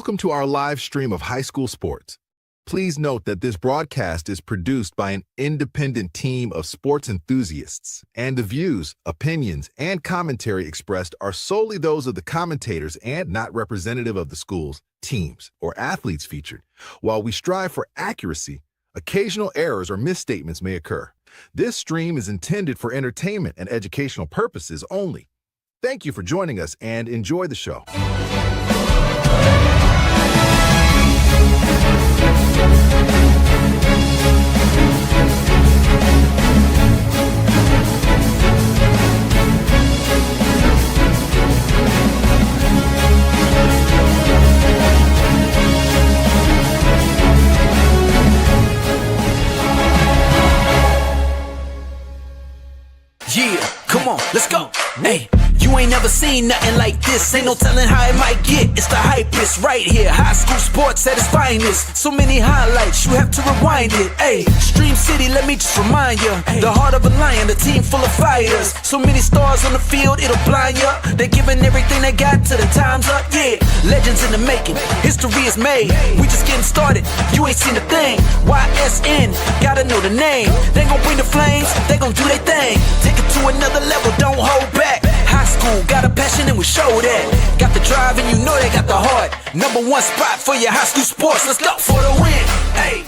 Welcome to our live stream of high school sports. Please note that this broadcast is produced by an independent team of sports enthusiasts, and the views, opinions, and commentary expressed are solely those of the commentators and not representative of the schools, teams, or athletes featured. While we strive for accuracy, occasional errors or misstatements may occur. This stream is intended for entertainment and educational purposes only. Thank you for joining us and enjoy the show. Yeah, come on, let's go. Hey, you ain't never seen nothing like this. Ain't no telling how it might get. It's the hypest right here. High school sports at its finest. So many highlights, you have to rewind it. Hey, Stream City, let me just remind you. The heart of a lion, the team full of fighters. So many stars on the field, it'll blind you. They're giving everything they got till the time's up. Yeah, legends in the making. History is made. We just getting started. You ain't seen a thing. YSN, gotta know the name. They gon' bring the flames, they gon' do their thing. Take it to another level, don't hold back. High school, got a passion and we show that. Got the drive and you know they got the heart. Number one spot for your high school sports. Let's go for the win. Hey.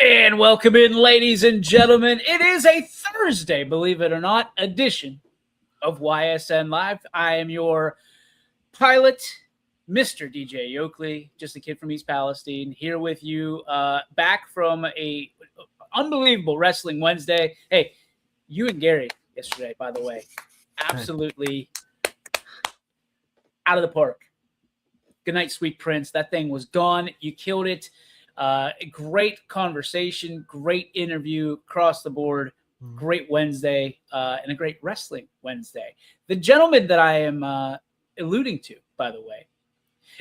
And welcome in, ladies and gentlemen. It is a Thursday, believe it or not, edition of YSN Live. I am your pilot, Mr. DJ Yoakley, just a kid from East Palestine, here with you, back from a unbelievable Wrestling Wednesday. Hey, you and Gary yesterday, by the way, absolutely out of the park. Good night, sweet prince. That thing was gone. You killed it. Great conversation, great interview across the board. Great Wednesday, and a great Wrestling Wednesday. The gentleman that I am alluding to, by the way,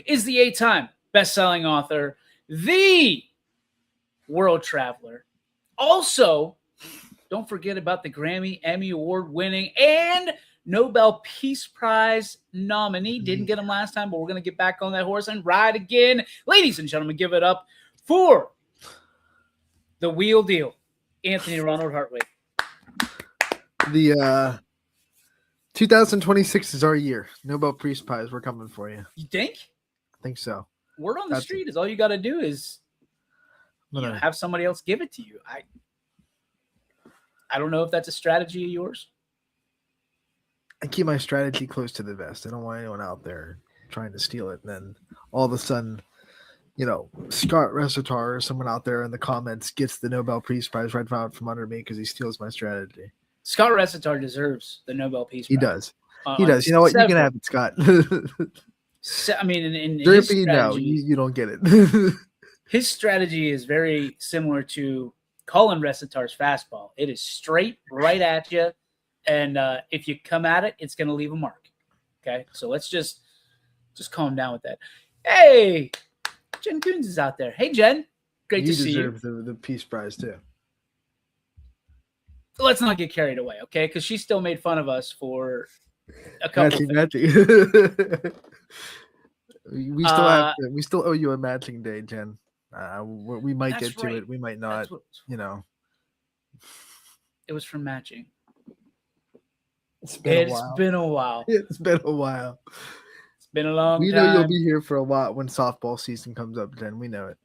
is the 8-time best-selling author, the world traveler. Also, don't forget about the Grammy, Emmy Award-winning, and Nobel Peace Prize nominee. Didn't get him last time, but we're going to get back on that horse and ride again. Ladies and gentlemen, give it up for the wheel deal, Anthony Ronald Hartwig. The 2026 is our year. Nobel Peace Prize, we're coming for you. You think? I think so. Word on the street is all you got to do is have somebody else give it to you. I don't know if that's a strategy of yours. I keep my strategy close to the vest. I don't want anyone out there trying to steal it. And then all of a sudden, Scott Resitar or someone out there in the comments gets the Nobel Peace Prize right out from under me because he steals my strategy. Scott Resitar deserves the Nobel Peace Prize. He does. He does. You know what? You can have it, Scott. I mean, in his strategy, no, you don't get it. His strategy is very similar to Colin Resitar's fastball. It is straight right at you, and if you come at it, it's going to leave a mark. Okay, so let's just calm down with that. Hey, Jen Coons is out there. Hey, Jen, great to see you. You deserve the Peace Prize too. Let's not get carried away, okay? Because she still made fun of us for a couple. Matching. We still owe you a matching day, Jen. We might get to it. We might not. It was for matching. It's been a while. It's been a while. It's been a long time. We know you'll be here for a lot when softball season comes up, Jen. We know it.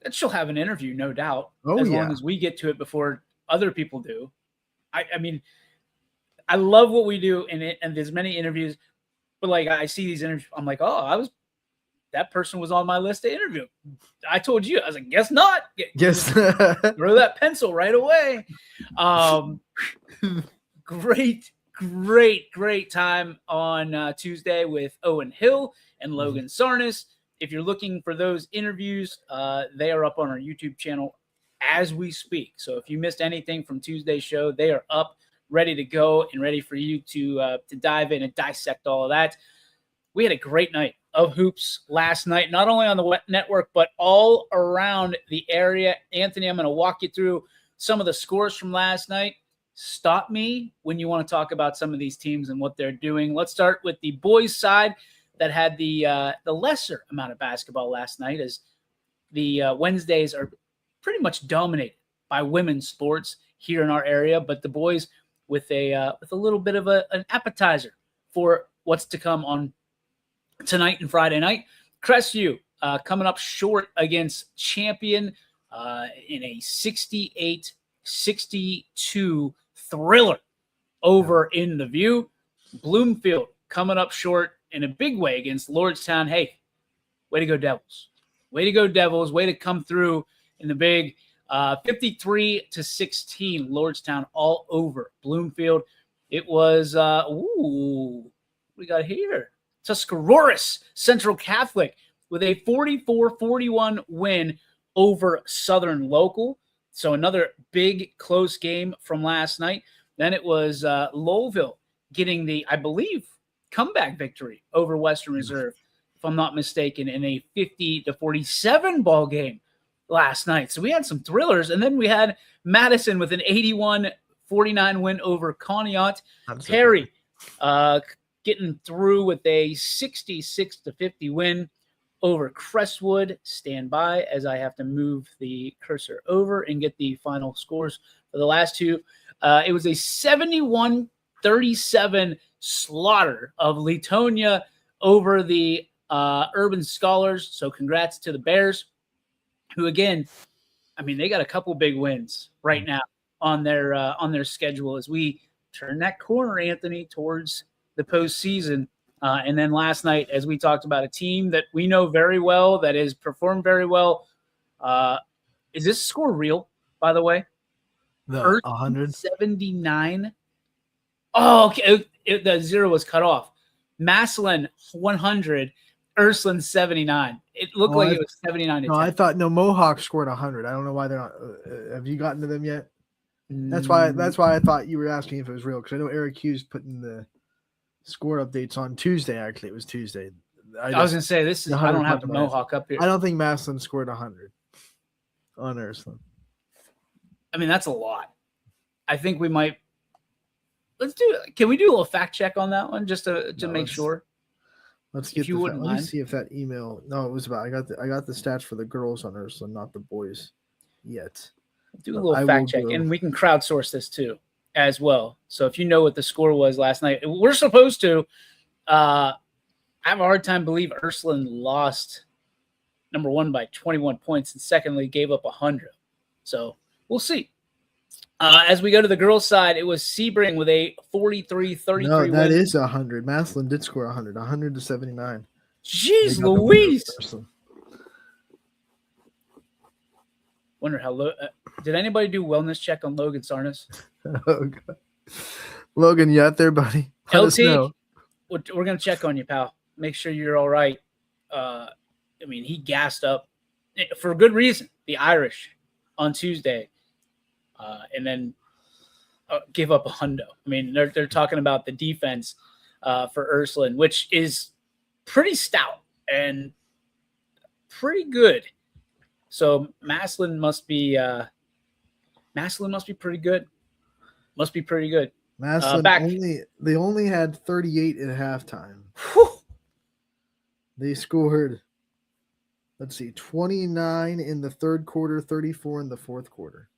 And she'll have an interview, no doubt. Oh, as long as we get to it before other people do. I mean, I love what we do, and there's many interviews, but like I see these interviews, I'm like, that person was on my list to interview. I told you, I was like, guess not. Yes. Throw that pencil right away. Great time on Tuesday with Owen Hill and Logan Sarnas. If you're looking for those interviews, they are up on our YouTube channel as we speak. So if you missed anything from Tuesday's show, they are up, ready to go, and ready for you to dive in and dissect all of that. We had a great night of hoops last night, not only on the network, but all around the area. Anthony, I'm going to walk you through some of the scores from last night. Stop me when you want to talk about some of these teams and what they're doing. Let's start with the boys' side. that had the lesser amount of basketball last night, as the Wednesdays are pretty much dominated by women's sports here in our area, but the boys with a little bit of an appetizer for what's to come on tonight and Friday night. Crestview coming up short against Champion in a 68-62 thriller over in the View. Bloomfield coming up short in a big way against Lordstown. Hey, way to go, Devils. Way to go, Devils. Way to come through in the big 53-16. Lordstown all over Bloomfield. It was, what we got here? Tuscaroras Central Catholic with a 44-41 win over Southern Local. So another big close game from last night. Then it was Lowellville getting the, I believe, comeback victory over Western Reserve, if I'm not mistaken, in a 50-47 ball game last night. So we had some thrillers. And then we had Madison with an 81-49 win over Conneaut. Perry getting through with a 66-50 win over Crestwood. Stand by as I have to move the cursor over and get the final scores for the last two. It was a 71-37 slaughter of Leetonia over the Urban Scholars. So congrats to the Bears, who again, I mean, they got a couple big wins right now on their schedule as we turn that corner, Anthony, towards the postseason. And then last night, as we talked about, a team that we know very well, that has performed very well. Is this score real, by the way? The 179. Oh, okay. The zero was cut off. Massillon 100, Ursuline 79. It looked like it was 79 to 10. I thought Mohawk scored 100. I don't know why they're not. Have you gotten to them yet? That's why I thought you were asking if it was real, because I know Eric Hughes putting the score updates on Tuesday. Actually, it was Tuesday. I was gonna say this is. I don't have the Mohawk up here. I don't think Massillon scored 100 on Ursuline. I mean, that's a lot. I think we might. Let's do it. Can we do a little fact check on that one just to make sure? Let's get. Let me see if that email. No, it was about. I got the stats for the girls on Ursuline, not the boys yet. Do a little fact check, and we can crowdsource this too as well. So if you know what the score was last night, we're supposed to. I have a hard time believe Ursuline lost, number one, by 21 points, and secondly, gave up 100. So we'll see. As we go to the girls' side, it was Sebring with a 43-33 No, that win. is 100. Massillon did score 100, 100-79. Jeez Louise. Wonder how did anybody do wellness check on Logan Sarnas? Oh, God. Logan, you out there, buddy? Let us know. We're going to check on you, pal. Make sure you're all right. I mean, he gassed up for good reason, the Irish on Tuesday, and then give up a hundo. I mean, they're talking about the defense for Ursuline, which is pretty stout and pretty good. So Massillon must be pretty good. Must be pretty good. Massillon they only had 38 at halftime. Whew. They scored, let's see, 29 in the third quarter, 34 in the fourth quarter.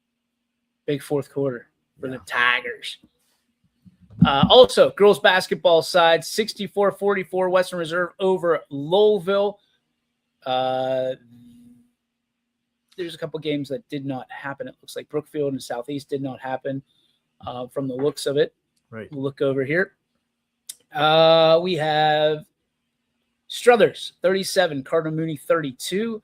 Big fourth quarter for the Tigers. Also, girls basketball side, 64-44 Western Reserve over Lowellville. There's a couple games that did not happen. It looks like Brookfield and Southeast did not happen from the looks of it. Right. We'll look over here. We have Struthers, 37, Cardinal Mooney, 32.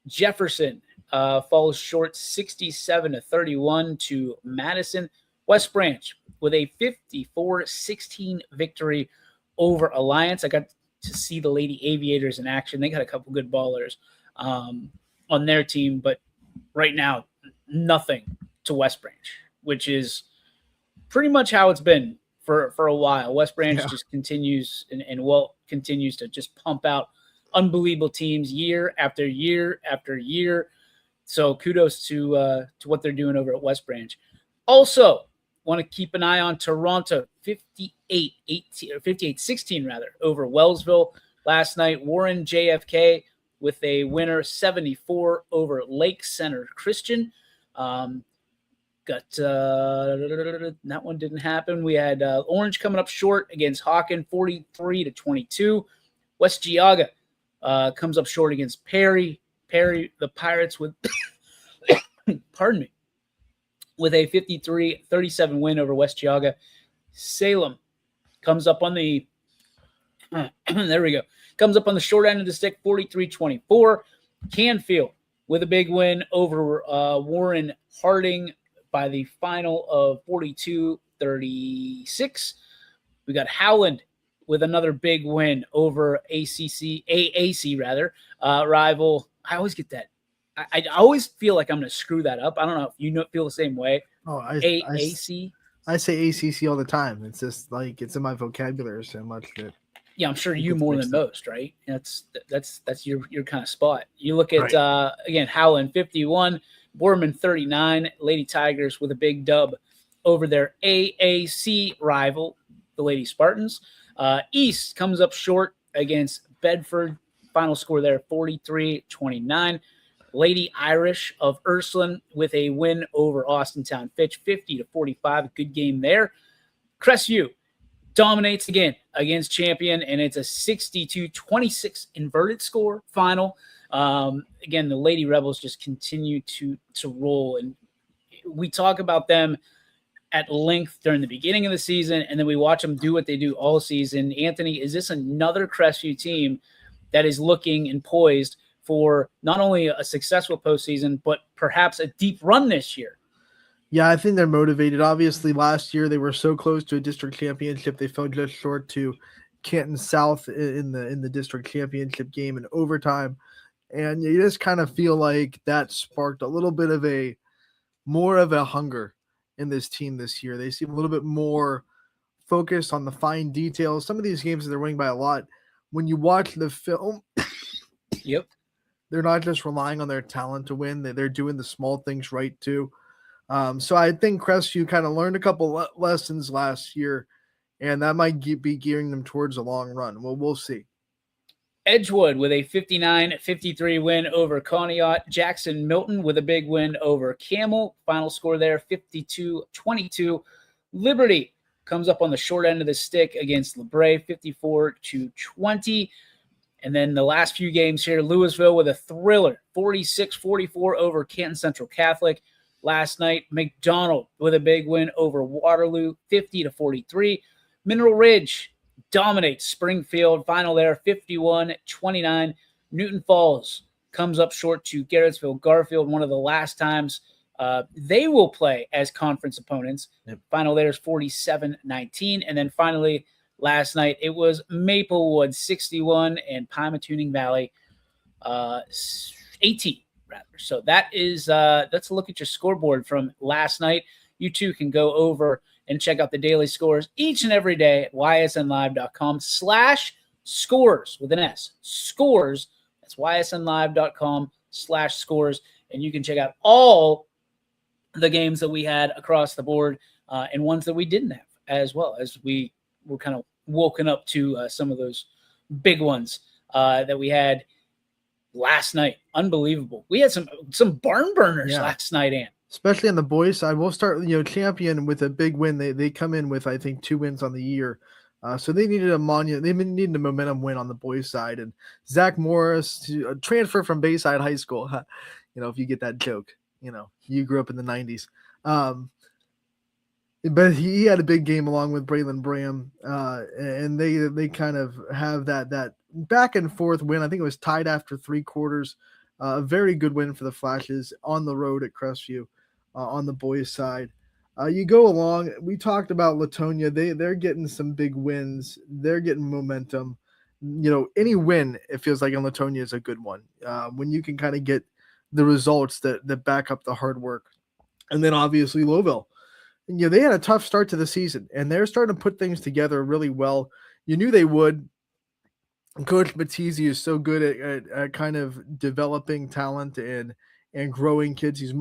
Jefferson falls short 67-31 to Madison. West Branch with a 54-16 victory over Alliance. I got to see the Lady Aviators in action. They got a couple good ballers on their team, but right now, nothing to West Branch, which is pretty much how it's been for a while. West Branch just continues and continues to just pump out unbelievable teams year after year after year. So kudos to what they're doing over at West Branch. Also, want to keep an eye on Toronto, 58-16 rather, over Wellsville. Last night, Warren JFK with a winner 74 over Lake Center Christian. That one didn't happen. We had Orange coming up short against Hawken 43-22. West Geauga comes up short against Perry. Perry, the Pirates with pardon me, with a 53-37 win over West Geauga. Salem comes up on the there we go. Comes up on the short end of the stick, 43-24. Canfield with a big win over Warren Harding by the final of 42-36. We got Howland with another big win over AAC rival. I always get that. I always feel like I'm going to screw that up. I don't know if you feel the same way. Oh, AAC. I say ACC all the time. It's just like it's in my vocabulary so much that. Yeah, I'm sure you more than most, right? That's your kind of spot. You look at again, Howland 51, Borman 39, Lady Tigers with a big dub over their AAC rival, the Lady Spartans. East comes up short against Bedford. Final score there 43-29. Lady Irish of Ursuline with a win over Austintown Fitch 50-45. Good game there. Crestview dominates again against Champion, and it's a 62-26 inverted score final. Again, the Lady Rebels just continue to roll, and we talk about them at length during the beginning of the season, and then we watch them do what they do all season. Anthony, is this another Crestview team that is looking and poised for not only a successful postseason, but perhaps a deep run this year? Yeah, I think they're motivated. Obviously, last year they were so close to a district championship. They fell just short to Canton South in the district championship game in overtime. And you just kind of feel like that sparked a little bit of more of a hunger in this team this year. They seem a little bit more focused on the fine details. Some of these games they're winning by a lot. When you watch the film, yep, they're not just relying on their talent to win. They're doing the small things right too. So I think Crestview kind of learned a couple lessons last year, and that might be gearing them towards a long run. Well, we'll see. Edgewood with a 59-53 win over Conneaut. Jackson Milton with a big win over Camel. Final score there, 52-22. Liberty comes up on the short end of the stick against LeBray, 54-20. And then the last few games here, Louisville with a thriller, 46-44 over Canton Central Catholic. Last night, McDonald with a big win over Waterloo, 50-43. Mineral Ridge dominates Springfield. Final there, 51-29. Newton Falls comes up short to Garrettsville Garfield, one of the last times they will play as conference opponents. Yep. Final there is 47-19. And then finally, last night, it was Maplewood 61 and Pymatuning Valley 18. Rather. So that is that's a look at your scoreboard from last night. You too can go over and check out the daily scores each and every day at ysnlive.com/scores with an S. Scores. That's ysnlive.com/scores. And you can check out all the games that we had across the board and ones that we didn't have, as well as we were kind of woken up to some of those big ones that we had last night. Unbelievable. We had some barn burners last night, and especially on the boys side. We'll start, Champion with a big win. They come in with, I think, 2 wins on the year. So they needed a momentum win on the boys side. And Zach Morris to transfer from Bayside High School. If you get that joke, you grew up in the 90s. But he had a big game along with Braylon Bram. And they kind of have that back and forth win. I think it was tied after 3 quarters. A very good win for the Flashes on the road at Crestview on the boys' side. You go along. We talked about Latonia. They're getting some big wins. They're getting momentum. Any win, it feels like in Latonia is a good one. When you can kind of get the results that back up the hard work. And then obviously Lowville. They had a tough start to the season, and they're starting to put things together really well. You knew they would. Coach Battizi is so good at kind of developing talent and growing kids. He's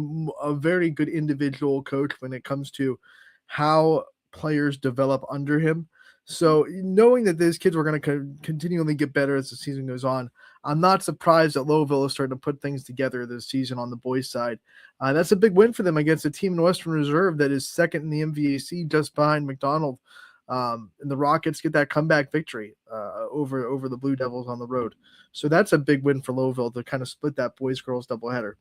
a very good individual coach when it comes to how players develop under him. So knowing that these kids were going to continually get better as the season goes on, I'm not surprised that Lowville is starting to put things together this season on the boys' side. That's a big win for them against a team in Western Reserve that is second in the MVAC, just behind McDonald. And the Rockets get that comeback victory over the Blue Devils on the road. So that's a big win for Lowville to kind of split that boys-girls doubleheader.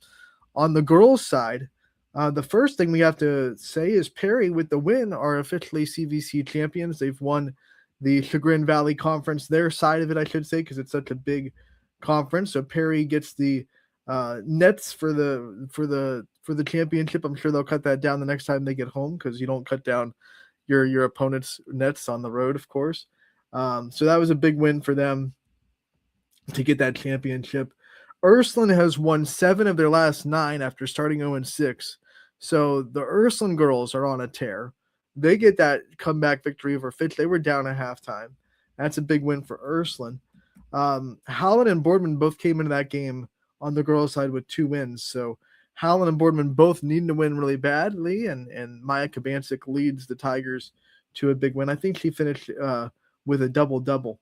On the girls' side, the first thing we have to say is Perry, with the win, are officially CVC champions. They've won the Chagrin Valley Conference, their side of it, I should say, because it's such a big conference. So Perry gets the nets for the championship. I'm sure they'll cut that down the next time they get home, because you don't cut down your opponent's nets on the road, of course. So that was a big win for them to get that championship. Ursuline has won 7 of their last 9 after starting 0-6. So the Ursuline girls are on a tear. They get that comeback victory over Fitch. They were down at halftime. That's a big win for Ursuline. Howland and Boardman both came into that game on the girls' side with 2 wins. So Howland and Boardman both needing to win really badly, and Maya Kabancic leads the Tigers to a big win. I think she finished with a double-double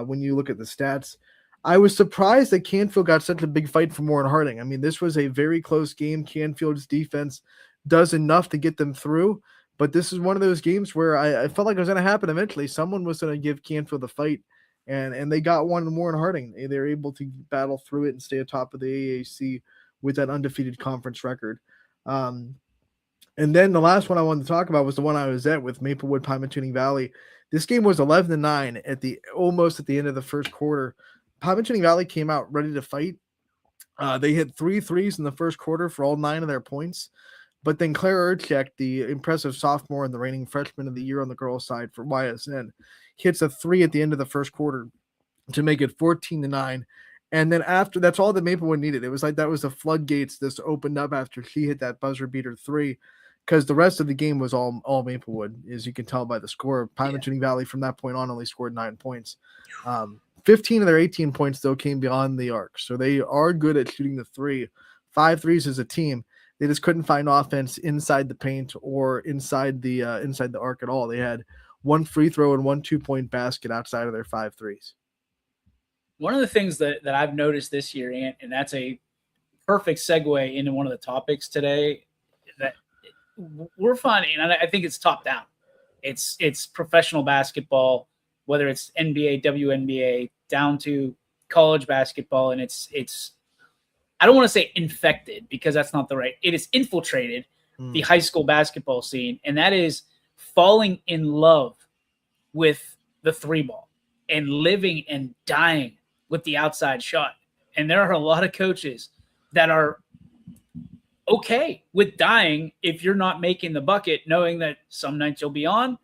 when you look at the stats. I was surprised that Canfield got such a big fight from Warren Harding. I mean, this was a very close game. Canfield's defense does enough to get them through, but this is one of those games where I felt like it was going to happen eventually. Someone was going to give Canfield a fight, and they got one in Warren Harding. They were able to battle through it and stay atop of the AAC with that undefeated conference record. And then the last one I wanted to talk about was the one I was at with Maplewood Pymatuning Valley. This game was 11-9 almost at the end of the first quarter. Pymatuning Valley came out ready to fight. They hit 3 threes in the first quarter for all 9 of their points. But then Claire Urchek, the impressive sophomore and the reigning freshman of the year on the girls' side for YSN, hits a 3 at the end of the first quarter to make it 14-9. And then after, that's all that Maplewood needed. It was like that was the floodgates this opened up after she hit that buzzer beater 3, because the rest of the game was all Maplewood, as you can tell by the score. Pymatuning Valley from that point on only scored 9 points. 15 of their 18 points, though, came beyond the arc. So they are good at shooting the 3. 5 threes as a team. They just couldn't find offense inside the paint or inside the arc at all. They had 1 free throw and 1 2-point basket outside of their 5 threes. One of the things that I've noticed this year, Ant, and that's a perfect segue into one of the topics today, that we're finding, and I think it's top down. It's professional basketball, whether it's NBA, WNBA, down to college basketball, and it's I don't want to say infected, because that's not the right. It is infiltrated the high school basketball scene, and that is falling in love with the 3-ball and living and dying with the outside shot. And there are a lot of coaches that are okay with dying if you're not making the bucket, knowing that some nights you'll be on,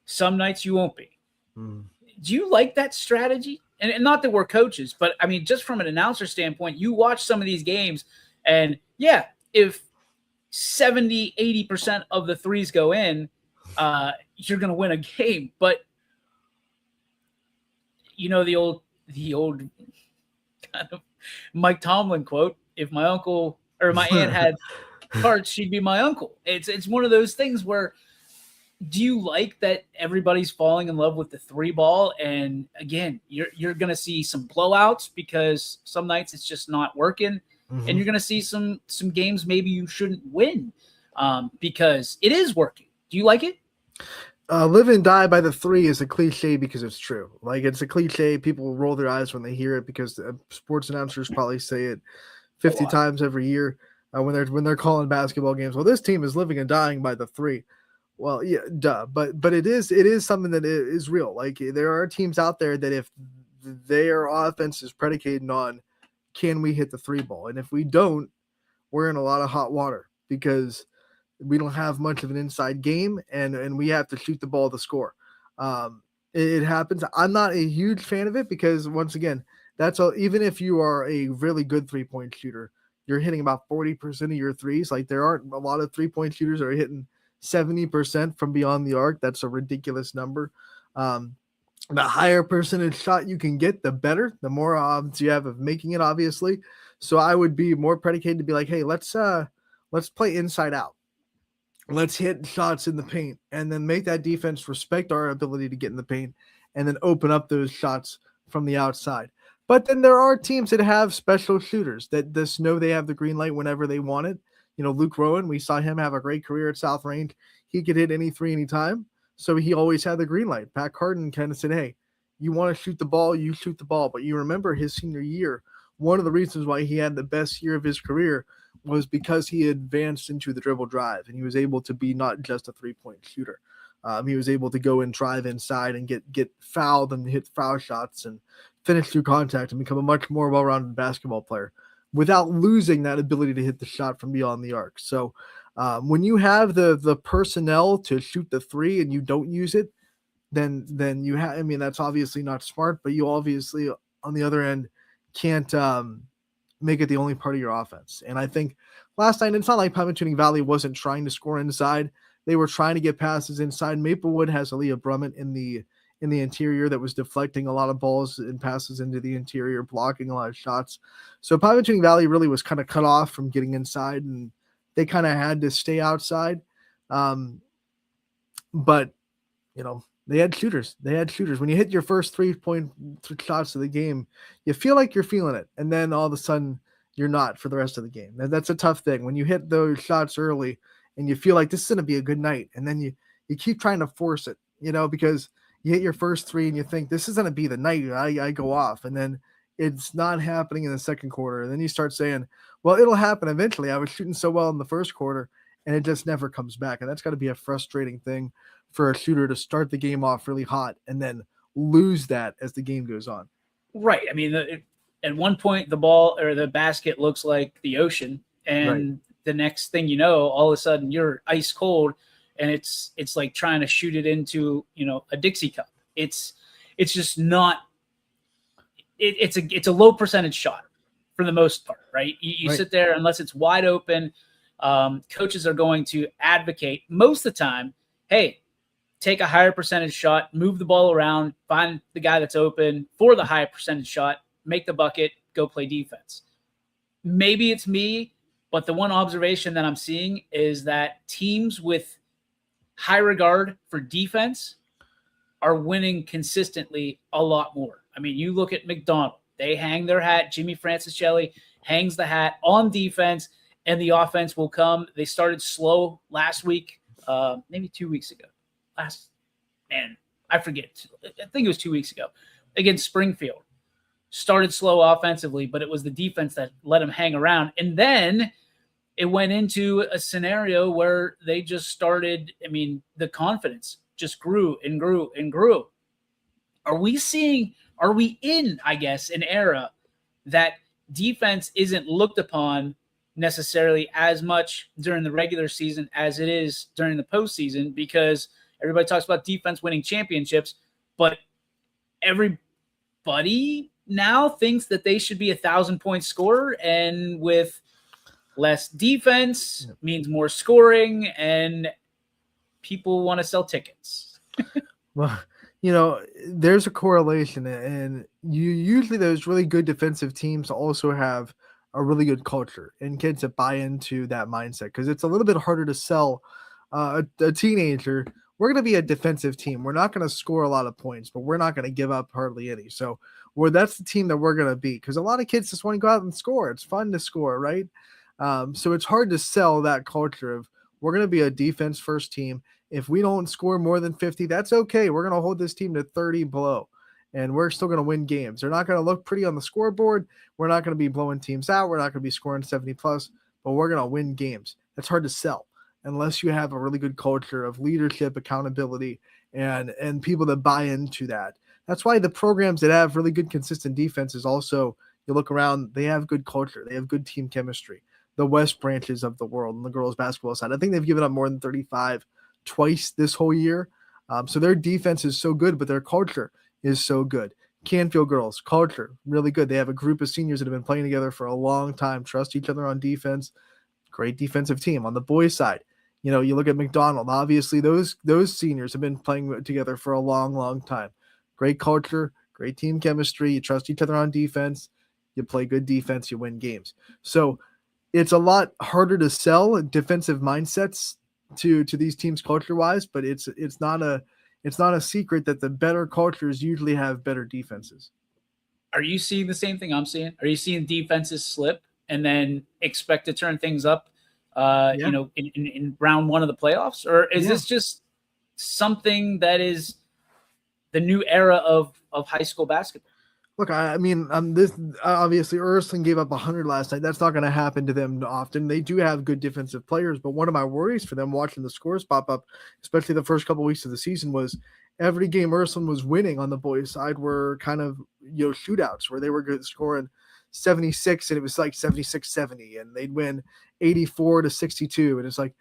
some nights you won't be. Do you like that strategy? And not that we're coaches, but I mean, just from an announcer standpoint, you watch some of these games, and yeah, if 70, 80% of the threes go in, you're going to win a game. But you know, the old kind of Mike Tomlin quote, if my uncle or my aunt had hearts, she'd be my uncle. It's one of those things where, do you like that everybody's falling in love with the 3-ball? And again, you're going to see some blowouts because some nights it's just not working. And you're going to see some games maybe you shouldn't win because it is working. Do you like it? Live and die by the 3 is a cliche because it's true. Like, it's a cliche. People roll their eyes when they hear it because sports announcers probably say it 50 times every year when they're calling basketball games. Well, this team is living and dying by the 3. Well, yeah, duh. But it is something that is real. Like, there are teams out there that if their offense is predicated on, can we hit the 3-ball? And if we don't, we're in a lot of hot water because we don't have much of an inside game, and we have to shoot the ball to score. It happens. I'm not a huge fan of it because, once again, that's all. Even if you are a really good 3-point shooter, you're hitting about 40% of your threes. Like, there aren't a lot of 3-point shooters that are hitting 70% from beyond the arc. That's a ridiculous number. The higher percentage shot you can get, the better, the more odds you have of making it, obviously. So I would be more predicated to be like, hey, let's play inside out. let's hit shots in the paint and then make that defense respect our ability to get in the paint and then open up those shots from the outside. But then there are teams that have special shooters that just know they have the green light whenever they want it. Luke Rowan, we saw him have a great career at South Range. He could hit any three anytime. So he always had the green light. Pat Carden kind of said, hey, you want to shoot the ball, you shoot the ball. But you remember his senior year, one of the reasons why he had the best year of his career was because he advanced into the dribble drive and he was able to be not just a three-point shooter. He was able to go and drive inside and get fouled and hit foul shots and finish through contact and become a much more well-rounded basketball player without losing that ability to hit the shot from beyond the arc. So when you have the personnel to shoot the three and you don't use it, then you have, that's obviously not smart, but you obviously on the other end can't make it the only part of your offense. And I think last night, it's not like Pymatuning Valley wasn't trying to score inside. They were trying to get passes inside. Maplewood has Aaliyah Brummett in the interior that was deflecting a lot of balls and passes into the interior, blocking a lot of shots. So Pymatuning Valley really was kind of cut off from getting inside, and they kind of had to stay outside. But, they had shooters. When you hit your first 3-point shots of the game, you feel like you're feeling it. And then all of a sudden you're not for the rest of the game. That's a tough thing. When you hit those shots early and you feel like this is going to be a good night, and then you keep trying to force it, because you hit your first three and you think this is going to be the night I go off. And then it's not happening in the second quarter. And then you start saying, well, it'll happen eventually. I was shooting so well in the first quarter and it just never comes back. And that's got to be a frustrating thing for a shooter to start the game off really hot and then lose that as the game goes on. Right. At one point the ball or the basket looks like the ocean, and the next thing you know, all of a sudden you're ice cold, and it's like trying to shoot it into, a Dixie cup. It's just not, it's a low percentage shot for the most part, right? You sit there, unless it's wide open. Coaches are going to advocate most of the time, hey, take a higher percentage shot, move the ball around, find the guy that's open for the high percentage shot, make the bucket, go play defense. Maybe it's me, but the one observation that I'm seeing is that teams with high regard for defense are winning consistently a lot more. You look at McDonald. They hang their hat. Jimmy Francis Shelley hangs the hat on defense, and the offense will come. They started slow last week, maybe 2 weeks ago. I forget. I think it was 2 weeks ago against Springfield. Started slow offensively, but it was the defense that let them hang around. And then it went into a scenario where they just started, the confidence just grew and grew and grew. Are we in, I guess, an era that defense isn't looked upon necessarily as much during the regular season as it is during the postseason? Because everybody talks about defense winning championships, but everybody now thinks that they should be 1,000-point scorer, and with less defense means more scoring, and people want to sell tickets. Well, there's a correlation, and usually those really good defensive teams also have a really good culture and kids that buy into that mindset, because it's a little bit harder to sell a teenager. We're going to be a defensive team. We're not going to score a lot of points, but we're not going to give up hardly any. So that's the team that we're going to be, because a lot of kids just want to go out and score. It's fun to score, right? So it's hard to sell that culture of we're going to be a defense first team. If we don't score more than 50, that's okay. We're going to hold this team to 30 below, and we're still going to win games. They're not going to look pretty on the scoreboard. We're not going to be blowing teams out. We're not going to be scoring 70 plus, but we're going to win games. That's hard to sell unless you have a really good culture of leadership, accountability, and people that buy into that. That's why the programs that have really good, consistent defenses also, you look around, they have good culture. They have good team chemistry. The West branches of the world on the girls basketball side, I think they've given up more than 35 twice this whole year. So their defense is so good, but their culture is so good. Canfield girls, culture, really good. They have a group of seniors that have been playing together for a long time, trust each other on defense. Great defensive team. On the boys' side, you look at McDonald. Obviously, those seniors have been playing together for a long, long time. Great culture, great team chemistry. You trust each other on defense. You play good defense, you win games. So it's a lot harder to sell defensive mindsets to these teams culture wise, but it's not a secret that the better cultures usually have better defenses. Are you seeing the same thing I'm seeing? Are you seeing defenses slip and then expect to turn things up, Yeah. in round one of the playoffs? Or is Yeah. this just something that is the new era of high school basketball? Look, I mean, this obviously Ursuline gave up 100 last night. That's not going to happen to them often. They do have good defensive players, but one of my worries for them watching the scores pop up, especially the first couple weeks of the season, was every game Ursuline was winning on the boys' side were kind of shootouts where they were good scoring 76 and it was like 76-70, and they'd win 84-62, and it's like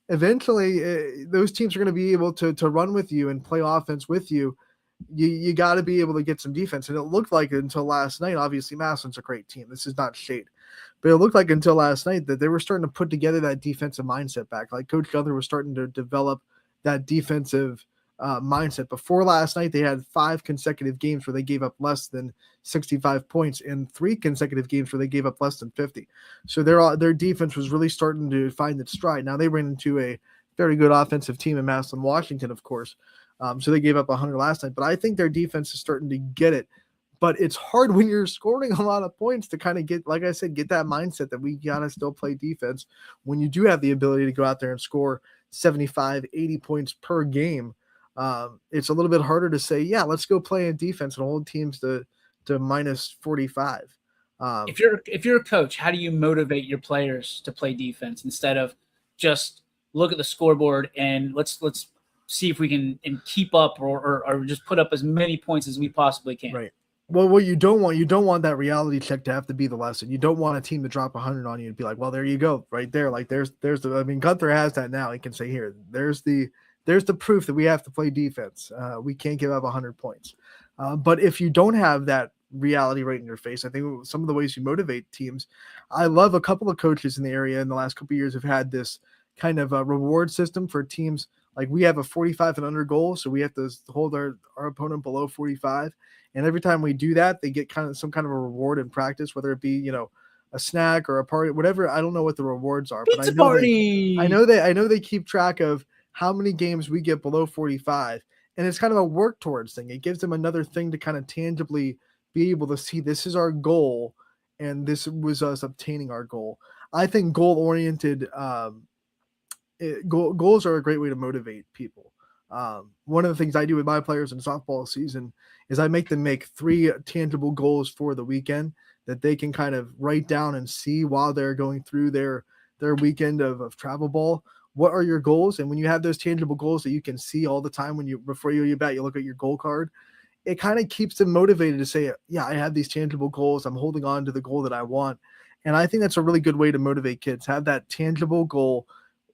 eventually those teams are going to be able to run with you and play offense with you. You got to be able to get some defense. And it looked like until last night, obviously Massillon's a great team. This is not shade, but it looked like until last night that they were starting to put together that defensive mindset back. Like Coach Gunther was starting to develop that defensive mindset. Before last night, they had 5 consecutive games where they gave up less than 65 points and 3 consecutive games where they gave up less than 50. So their defense was really starting to find its stride. Now they ran into a very good offensive team in Massillon, Washington, of course. So they gave up 100 last night, but I think their defense is starting to get it. But it's hard when you're scoring a lot of points to kind of get, like I said, get that mindset that we got to still play defense when you do have the ability to go out there and score 75, 80 points per game. It's a little bit harder to say, yeah, let's go play in defense and hold teams to minus 45. If you're a coach, how do you motivate your players to play defense instead of just look at the scoreboard and let's see if we can keep up or just put up as many points as we possibly can? Right. Well, what you don't want that reality check to have to be the lesson. You don't want a team to drop 100 on you and be like, well, there you go, right there. Like there's the, I mean, Gunther has that now. He can say, here, there's the proof that we have to play defense. We can't give up 100 points. But if you don't have that reality right in your face, I think some of the ways you motivate teams, I love a couple of coaches in the area in the last couple of years have had this kind of a reward system for teams. Like we have a 45 and under goal, so we have to hold our opponent below 45. And every time we do that, they get kind of some kind of a reward in practice, whether it be, a snack or a party, whatever. I don't know what the rewards are, but I know they keep track of how many games we get below 45. And it's kind of a work towards thing. It gives them another thing to kind of tangibly be able to see this is our goal. And this was us obtaining our goal. I think goal-oriented goals are a great way to motivate people. One of the things I do with my players in softball season is I make them make 3 tangible goals for the weekend that they can kind of write down and see while they're going through their weekend of travel ball. What are your goals? And when you have those tangible goals that you can see all the time, before you bat, you look at your goal card, it kind of keeps them motivated to say, yeah, I have these tangible goals. I'm holding on to the goal that I want. And I think that's a really good way to motivate kids. Have that tangible goal,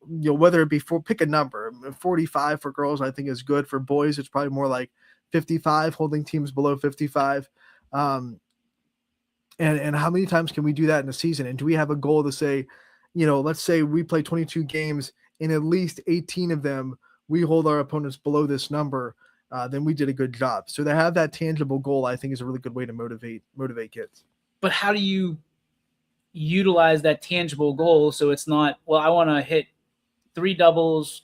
whether it be pick a number. 45 for girls, I think is good. For boys, it's probably more like 55, holding teams below 55. And how many times can we do that in a season? And do we have a goal to say, let's say we play 22 games, in at least 18 of them, we hold our opponents below this number, then we did a good job. So to have that tangible goal, I think is a really good way to motivate kids. But how do you utilize that tangible goal so it's not, well, I want to hit 3 doubles.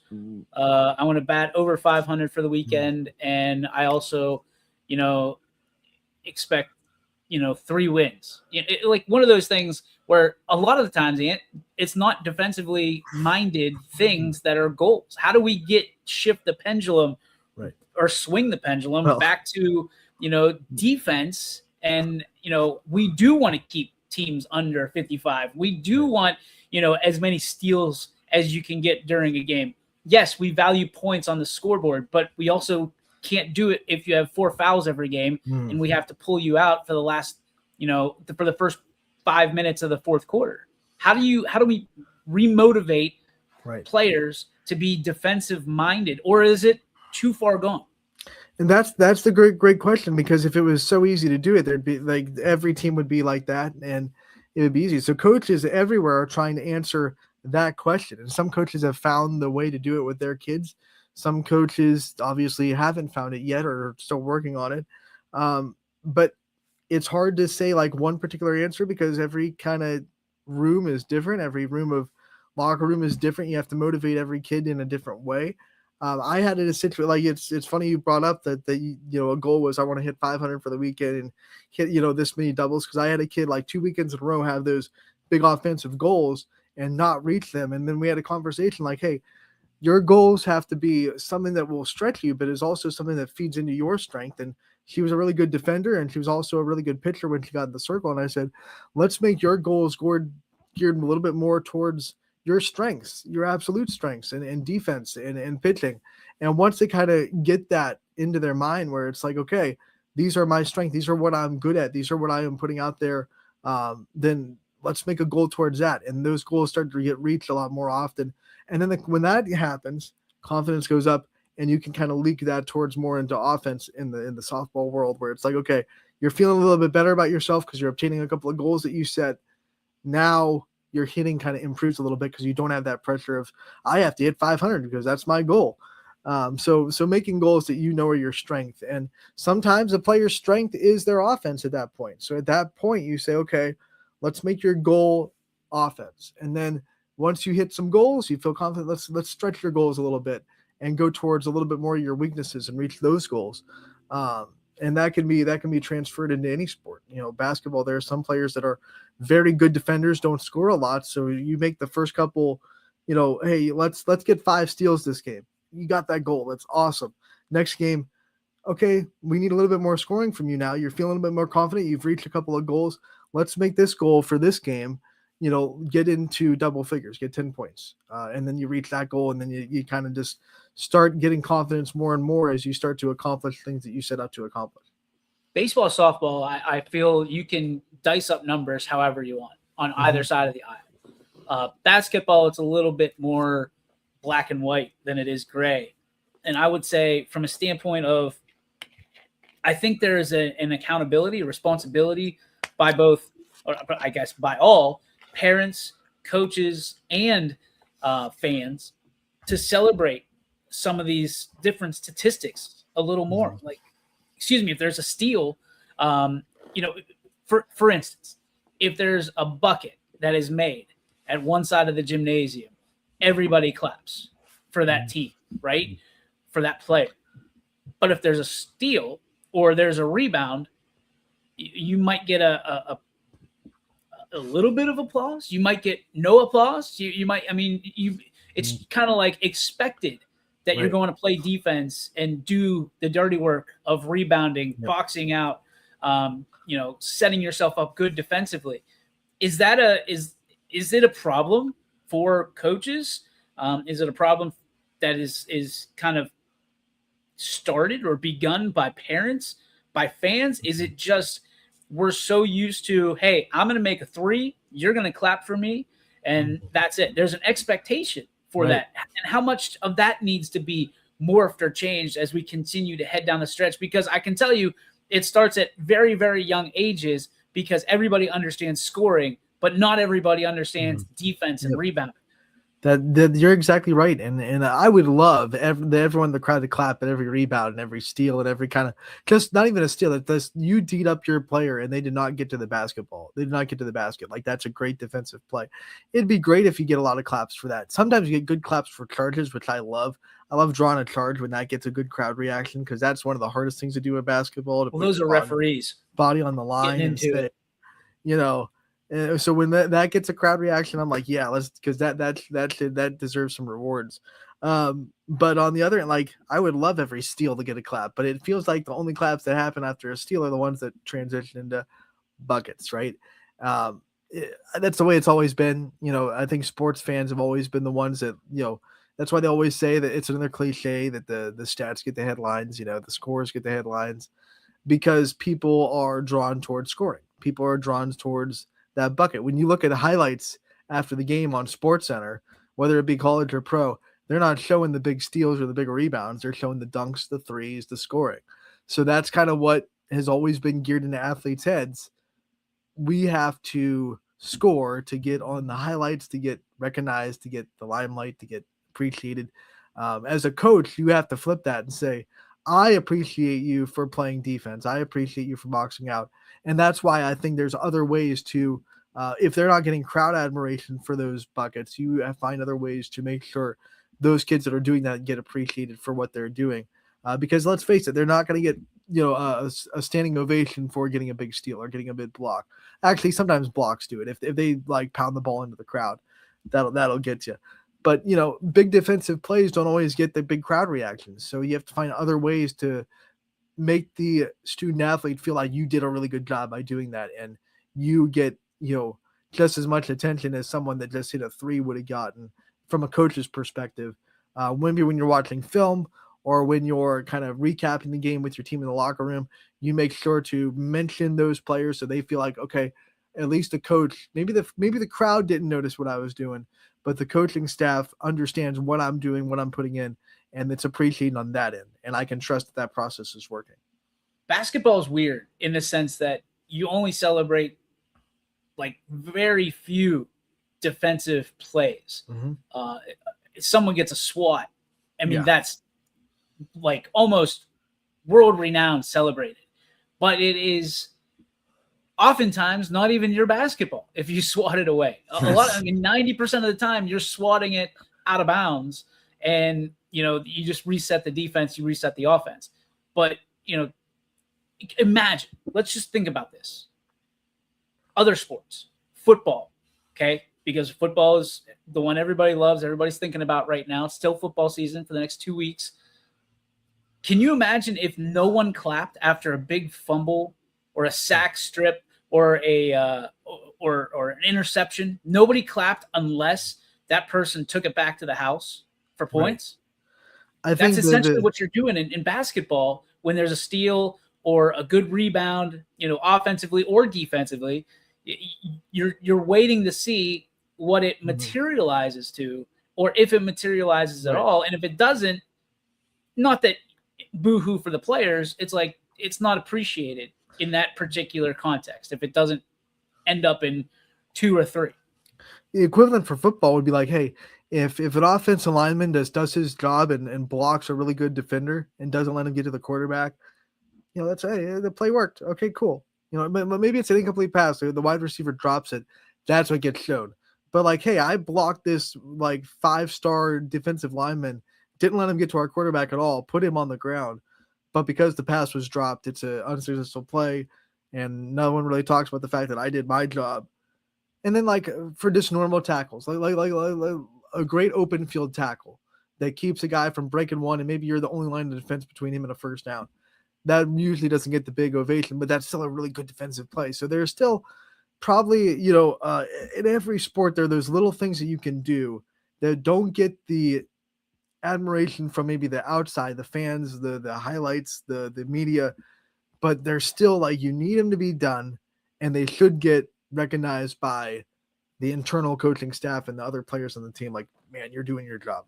I want to bat over 500 for the weekend. And I also, expect, 3 wins. Like one of those things where a lot of the times, it's not defensively minded things that are goals. How do we shift the pendulum or swing the pendulum back to, defense? And, we do want to keep teams under 55. We do want, as many steals as you can get during a game. Yes, we value points on the scoreboard, but we also can't do it if you have 4 fouls every game and we have to pull you out for the last, for the first 5 minutes of the fourth quarter. How do we remotivate players to be defensive minded, or is it too far gone? And that's the great question, because if it was so easy to do it, there'd be like every team would be like that and it would be easy. So coaches everywhere are trying to answer that question. And some coaches have found the way to do it with their kids. Some coaches obviously haven't found it yet or are still working on it. But it's hard to say like one particular answer because every kind of room is different. Every room of locker room is different. You have to motivate every kid in a different way. I had it a situation like it's funny you brought up that a goal was I want to hit 500 for the weekend and hit this many doubles, because I had a kid like 2 weekends in a row have those big offensive goals and not reach them, and then we had a conversation like, hey, your goals have to be something that will stretch you, but is also something that feeds into your strength. And she was a really good defender, and she was also a really good pitcher when she got in the circle. And I said, let's make your goals geared a little bit more towards your strengths, your absolute strengths, and defense and pitching. And once they kind of get that into their mind where it's like, okay, these are my strengths, these are what I'm good at, these are what I am putting out there, then let's make a goal towards that. And those goals start to get reached a lot more often. And then when that happens, confidence goes up, and you can kind of leak that towards more into offense in the softball world, where it's like, okay, you're feeling a little bit better about yourself because you're obtaining a couple of goals that you set. Now your hitting kind of improves a little bit because you don't have that pressure of, I have to hit 500 because that's my goal. So making goals that are your strength. And sometimes a player's strength is their offense at that point. So at that point you say, okay, let's make your goal offense. And then once you hit some goals, you feel confident, let's stretch your goals a little bit and go towards a little bit more of your weaknesses and reach those goals. And that can be transferred into any sport. Basketball, there are some players that are very good defenders, don't score a lot. So you make the first couple, hey, let's get 5 steals this game. You got that goal. That's awesome. Next game, okay, we need a little bit more scoring from you now. You're feeling a bit more confident. You've reached a couple of goals. Let's make this goal for this game, get into double figures, get 10 points. And then you reach that goal, and then you kind of just start getting confidence more and more as you start to accomplish things that you set out to accomplish. Baseball, softball, I feel you can dice up numbers however you want on either side of the aisle. Basketball, it's a little bit more black and white than it is gray. And I would say from a standpoint of, I think there is an accountability, a responsibility by both, or I guess by all, parents, coaches, and fans to celebrate some of these different statistics a little more. Like, if there's a steal, for instance, if there's a bucket that is made at one side of the gymnasium, everybody claps for that team, right? For that player. But if there's a steal or there's a rebound, you might get a little bit of applause. You might get no applause. It's kind of like expected that you're going to play defense and do the dirty work of rebounding, boxing out, setting yourself up good defensively. Is it a problem for coaches? Is it a problem that is kind of started or begun by parents, by fans? Is it just we're so used to, hey, I'm going to make a 3, you're going to clap for me, and that's it? There's an expectation for that. And how much of that needs to be morphed or changed as we continue to head down the stretch? Because I can tell you it starts at very, very young ages, because everybody understands scoring, but not everybody understands defense and rebounding. That you're exactly right, and I would love everyone in the crowd to clap at every rebound and every steal and every kind of, just not even a steal. That you teed up your player and they did not get to the basketball. They did not get to the basket. Like, that's a great defensive play. It'd be great if you get a lot of claps for that. Sometimes you get good claps for charges, which I love. I love drawing a charge when that gets a good crowd reaction, because that's one of the hardest things to do in basketball. Well, those are referees. Body on the line and say, so when that gets a crowd reaction, I'm like, yeah, let's, because that deserves some rewards. But on the other end, like, I would love every steal to get a clap, but it feels like the only claps that happen after a steal are the ones that transition into buckets, right? That's the way it's always been. I think sports fans have always been the ones that, that's why they always say that it's another cliche that the stats get the headlines, the scores get the headlines, because people are drawn towards scoring. People are drawn towards that bucket. When you look at the highlights after the game on SportsCenter, whether it be college or pro, they're not showing the big steals or the big rebounds. They're showing the dunks, the threes, the scoring. So that's kind of what has always been geared into athletes' heads. We have to score to get on the highlights, to get recognized, to get the limelight, to get appreciated. As a coach, you have to flip that and say, I appreciate you for playing defense. I appreciate you for boxing out. And that's why I think there's other ways to If they're not getting crowd admiration for those buckets, you find other ways to make sure those kids that are doing that get appreciated for what they're doing. Because let's face it, they're not going to get a standing ovation for getting a big steal or getting a big block. Actually, sometimes blocks do it. If they like pound the ball into the crowd, that'll get you. But big defensive plays don't always get the big crowd reactions. So you have to find other ways to make the student athlete feel like you did a really good job by doing that, and you get just as much attention as someone that just hit a three would have gotten from a coach's perspective. Maybe when you're watching film or when you're kind of recapping the game with your team in the locker room, you make sure to mention those players so they feel like, okay, at least the coach, maybe the crowd didn't notice what I was doing, but the coaching staff understands what I'm doing, what I'm putting in, and it's appreciated on that end. And I can trust that process is working. Basketball is weird in the sense that you only celebrate like very few defensive plays. Someone gets a swat. I mean, that's like almost world renowned celebrated, but it is oftentimes not even your basketball. If you swat it away, 90% of the time you're swatting it out of bounds, and you just reset the defense, you reset the offense. But imagine, let's just think about this. Other sports, football, okay? Because football is the one everybody loves, everybody's thinking about right now. It's still football season for the next 2 weeks. Can you imagine if no one clapped after a big fumble or a sack strip or or an interception? Nobody clapped unless that person took it back to the house for points. Right. I think that's essentially what you're doing in basketball when there's a steal or a good rebound, offensively or defensively. You're waiting to see what it materializes to, or if it materializes at all. And if it doesn't, not that boo-hoo for the players, it's like it's not appreciated in that particular context if it doesn't end up in 2 or 3. The equivalent for football would be like, hey, if an offensive lineman does his job and blocks a really good defender and doesn't let him get to the quarterback, that's, hey, the play worked. Okay, cool. But maybe it's an incomplete pass. The wide receiver drops it. That's what gets shown. But like, hey, I blocked this like 5-star defensive lineman, didn't let him get to our quarterback at all, put him on the ground. But because the pass was dropped, it's an unsuccessful play, and no one really talks about the fact that I did my job. And then like for just normal tackles, like a great open field tackle that keeps a guy from breaking one, and maybe you're the only line of defense between him and a first down. That usually doesn't get the big ovation, but that's still a really good defensive play. So there's still probably, in every sport, there's little things that you can do that don't get the admiration from maybe the outside, the fans, the highlights, the media, but they're still like, you need them to be done, and they should get recognized by the internal coaching staff and the other players on the team. Like, man, you're doing your job.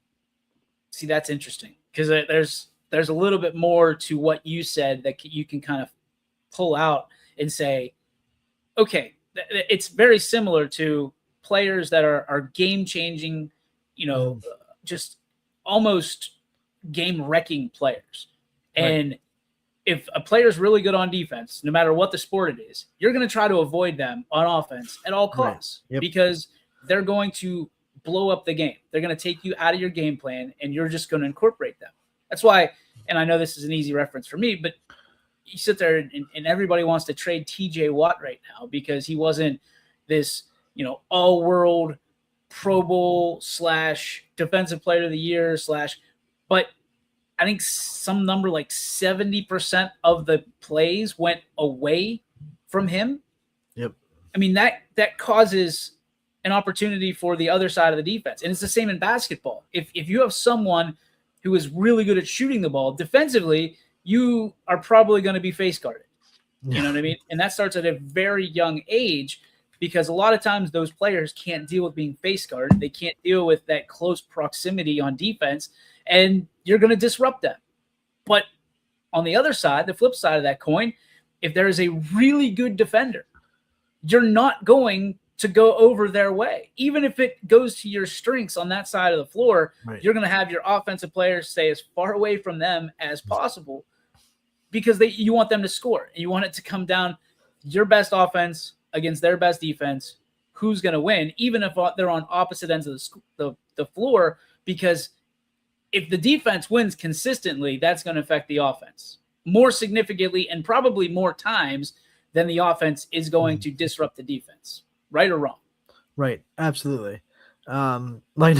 See, that's interesting because there's a little bit more to what you said that you can kind of pull out and say, okay, it's very similar to players that are game-changing, just almost game-wrecking players. And right. If a player is really good on defense, no matter what the sport it is, you're going to try to avoid them on offense at all costs because they're going to blow up the game. They're going to take you out of your game plan, and you're just going to incorporate them. That's why, and I know this is an easy reference for me, but you sit there and everybody wants to trade TJ Watt right now because he wasn't this, all-world Pro Bowl / defensive player of the year / but I think some number like 70% of the plays went away from him. Yep. I mean, that causes an opportunity for the other side of the defense. And it's the same in basketball. If you have someone who is really good at shooting the ball defensively, you are probably going to be face guarded. You know what I mean? And that starts at a very young age because a lot of times those players can't deal with being face guarded. They can't deal with that close proximity on defense, and you're going to disrupt them. But on the other side, the flip side of that coin, if there is a really good defender, you're not going to go over their way. Even if it goes to your strengths on that side of the floor, right. You're going to have your offensive players stay as far away from them as possible because you want them to score. You want it to come down your best offense against their best defense, who's going to win, even if they're on opposite ends of the floor, because if the defense wins consistently, that's going to affect the offense more significantly and probably more times than the offense is going to disrupt the defense, right or wrong. Right. Absolutely. Like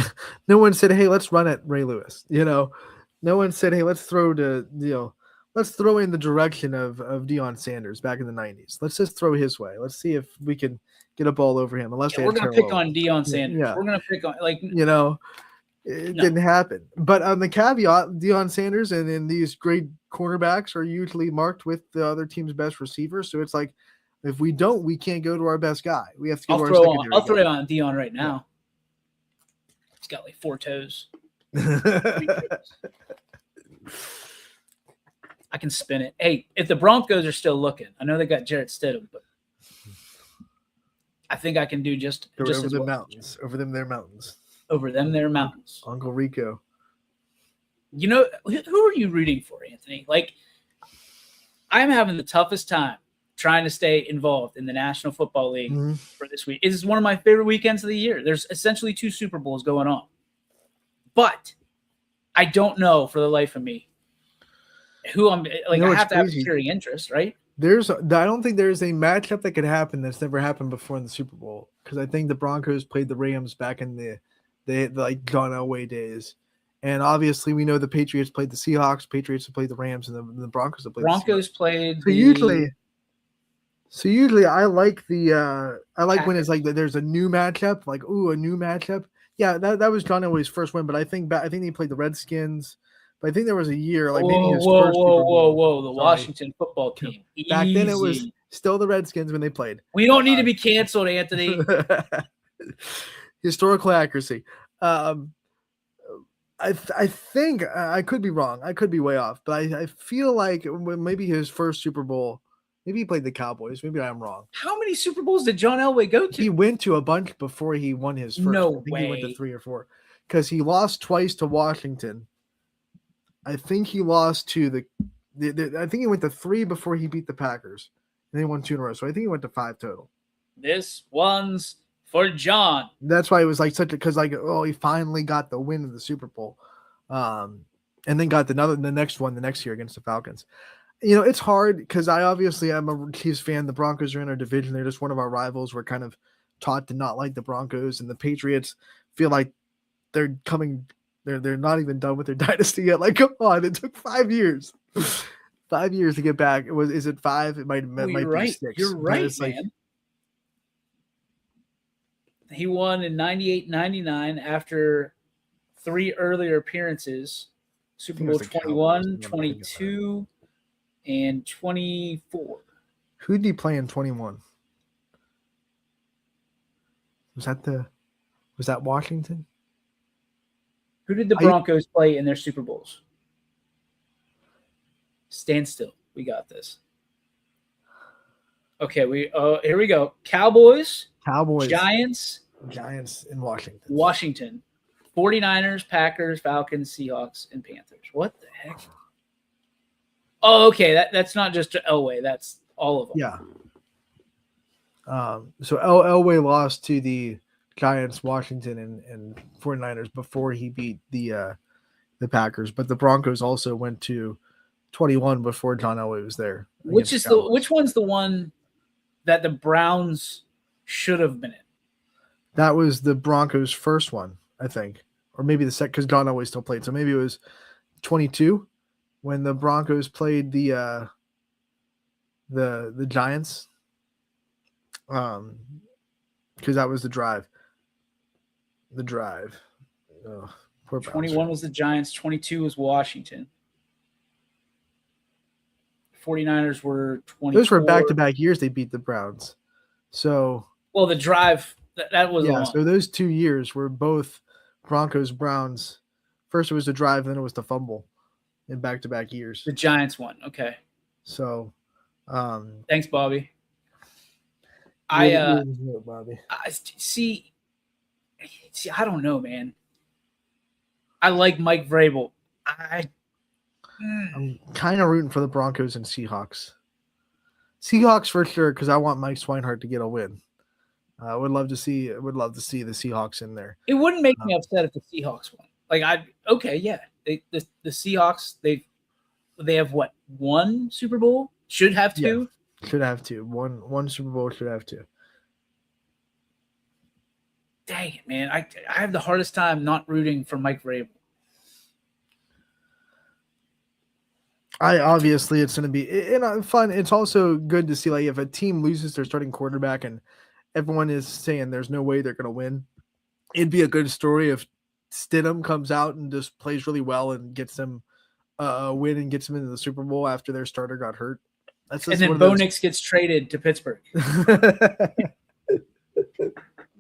no one said, hey, let's run at Ray Lewis. No one said, hey, let's throw let's throw in the direction of Deion Sanders back in the 90s. Let's just throw his way. Let's see if we can get a ball over him. Unless we're going to pick on Deion Sanders. Yeah. We're going to pick on it didn't happen. But on the caveat, Deion Sanders and then these great cornerbacks are usually marked with the other team's best receivers. So it's like, if we don't, we can't go to our best guy. We have to go to our secondary I'll throw guy. it on Deion right now. He's got like 4 toes. I can spin it. Hey, if the Broncos are still looking, I know they got Jarrett Stidham, but I think I can do just over as the well. mountains. Over them, their mountains. Over them, their mountains. Uncle Rico. Who are you rooting for, Anthony? Like, I'm having the toughest time trying to stay involved in the National Football League for this week. It is one of my favorite weekends of the year. There's essentially 2 Super Bowls going on. But I don't know for the life of me who I'm like. I have to have a cheering interest, right? I don't think there's a matchup that could happen that's never happened before in the Super Bowl, because I think the Broncos played the Rams back in the like John Elway days. And obviously, we know the Patriots played the Seahawks. Patriots have played the Rams, and the Broncos have played. Broncos played. So usually, I like when it's like there's a new matchup, like a new matchup. Yeah, that was John Elway's first win, but I think he played the Redskins. But I think there was a year like maybe his first. Whoa! The Washington football team. Back then, it was still the Redskins when they played. We don't need to be canceled, Anthony. Historical accuracy. I think I could be wrong. I could be way off, but I feel like maybe his first Super Bowl, maybe he played the Cowboys. Maybe I'm wrong. How many Super Bowls did John Elway go to? He went to a bunch before he won his first. No I think way. He went to 3 or 4 because he lost twice to Washington. I think he lost to I think he went to 3 before he beat the Packers, and then he won 2 in a row. So I think he went to 5 total. This one's for John. That's why it was like because he finally got the win in the Super Bowl, and then got the next one the next year against the Falcons. It's hard because I obviously am a Chiefs fan. The Broncos are in our division. They're just one of our rivals. We're kind of taught to not like the Broncos, and the Patriots feel like they're coming. They're not even done with their dynasty yet. Like, come on, it took 5 years. 5 years to get back. Is it 5? It might be 6. You're right, man. He won in 98-99 after 3 earlier appearances. Super Bowl 21, 22, and 24. Who did he play in 21? Was that Washington? Who did the Broncos play in their Super Bowls? Stand still. We got this. Okay, here we go. Cowboys, Giants in Washington. 49ers, Packers, Falcons, Seahawks, and Panthers. What the heck? Oh, okay. That's not just Elway. That's all of them. Yeah. So Elway lost to the Giants, Washington, and 49ers before he beat the Packers. But the Broncos also went to 21 before John Elway was there. Which one's the one that the Browns should have been in? That was the Broncos' first one, I think. Or maybe the second, because John Elway still played. So maybe it was 22 when the Broncos played the Giants. Because that was the drive. Oh, poor 21 was the Giants. 22 was Washington. 49ers were 24. Those were back-to-back years they beat the Browns. So, well, the drive that was long. So those 2 years were both Broncos Browns. First it was the drive, then it was the fumble in back-to-back years. The Giants won. Okay. So, thanks, Bobby. Bobby. See, I don't know, man. I like Mike Vrabel. I'm kind of rooting for the Broncos and Seahawks. Seahawks for sure, because I want Mike Swinehart to get a win. I would love to see the Seahawks in there. It wouldn't make me upset if the Seahawks won. Like the Seahawks they have what, one Super Bowl? Should have two. Yeah, should have two. One Super Bowl should have two. Dang it, man! I have the hardest time not rooting for Mike Vrabel. Obviously it's going to be fun. It's also good to see, like, if a team loses their starting quarterback and everyone is saying there's no way they're going to win, it'd be a good story if Stidham comes out and just plays really well and gets them a win and gets them into the Super Bowl after their starter got hurt. And then Bo Nix gets traded to Pittsburgh.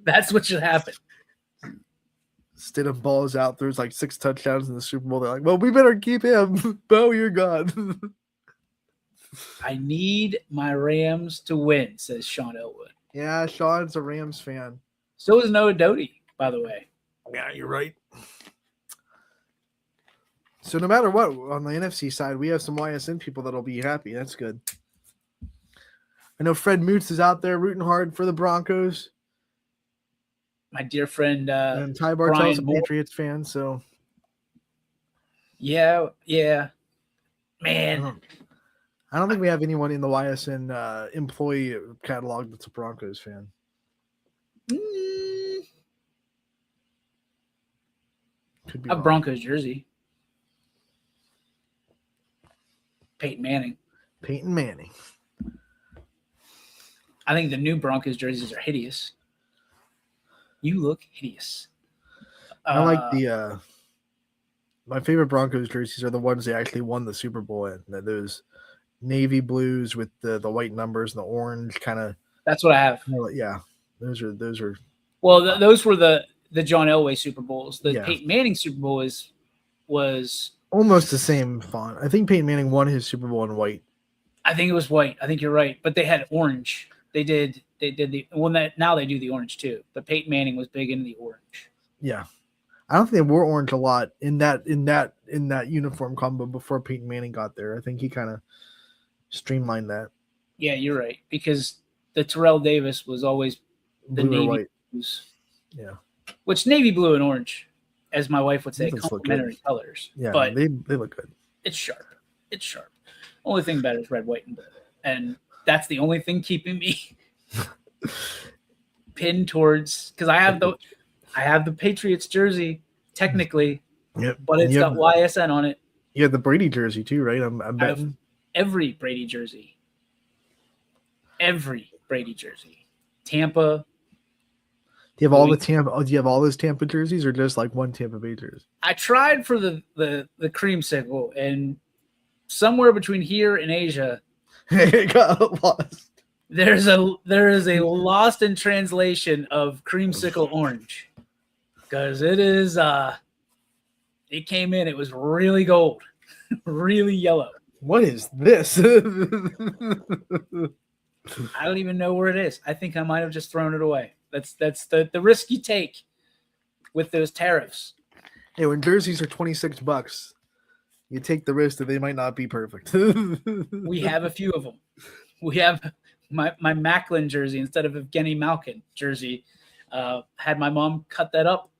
That's what should happen. Stidham balls out, throws like 6 touchdowns in the Super Bowl. They're like, well, we better keep him. Bo, you're gone. I need my Rams to win, says Sean Elwood. Yeah, Sean's a Rams fan. So is Noah Doty, by the way. Yeah, you're right. So no matter what, on the NFC side, we have some YSN people that'll be happy. That's good. I know Fred Moots is out there rooting hard for the Broncos. My dear friend and Ty Bartel's a Patriots fan, so yeah. Man. I don't think we have anyone in the YSN employee catalog that's a Broncos fan. Could be a Broncos jersey. Peyton Manning. I think the new Broncos jerseys are hideous. You look hideous. I like the my favorite Broncos jerseys are the ones they actually won the Super Bowl in. Those navy blues with the white numbers and the orange kind of. That's what I have. Yeah, those are. Well, those were the John Elway Super Bowls. The Peyton Manning Super Bowl was almost the same font. I think Peyton Manning won his Super Bowl in white. I think it was white. I think you're right, but they had orange. They did now they do the orange too. But Peyton Manning was big into the orange. Yeah. I don't think they wore orange a lot in that uniform combo before Peyton Manning got there. I think he kind of streamlined that. Yeah, you're right, because the Terrell Davis was always the blue navy or white. blues. Yeah. Which navy blue and orange, as my wife would say, complementary colors. Yeah, but they look good. It's sharp. Only thing better is red, white, and blue. And that's the only thing keeping me pinned towards, because I have the Patriots jersey technically, but it's got YSN on it. You have the Brady jersey too, right? I'm betting. Every Brady jersey. Tampa. Do you have all do you have all those Tampa jerseys, or just like one Tampa Bay jersey? I tried for the creamsicle, and somewhere between here and Asia, it got lost. There is a lost in translation of creamsicle orange, because it is it came in, it was really gold, really yellow. What is this? I don't even know where it is. I think I might have just thrown it away. That's the risk you take with those tariffs. Hey, when jerseys are $26, you take the risk that they might not be perfect. We have a few of them. We have my Macklin jersey instead of Evgeny Malkin jersey. Had my mom cut that up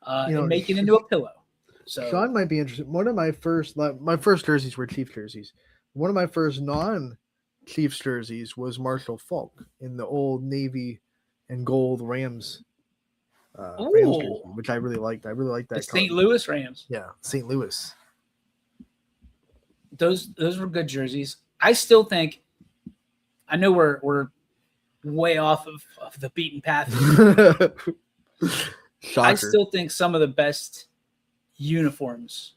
and make it into a pillow. So Sean might be interested. One of my first jerseys were Chiefs jerseys. One of my first non-Chiefs jerseys was Marshall Faulk in the old navy and gold Rams jersey, which I really liked. I really liked that. St. Louis Rams. Yeah, St. Louis. Those were good jerseys. I still think. I know we're way off of the beaten path. I still think some of the best uniforms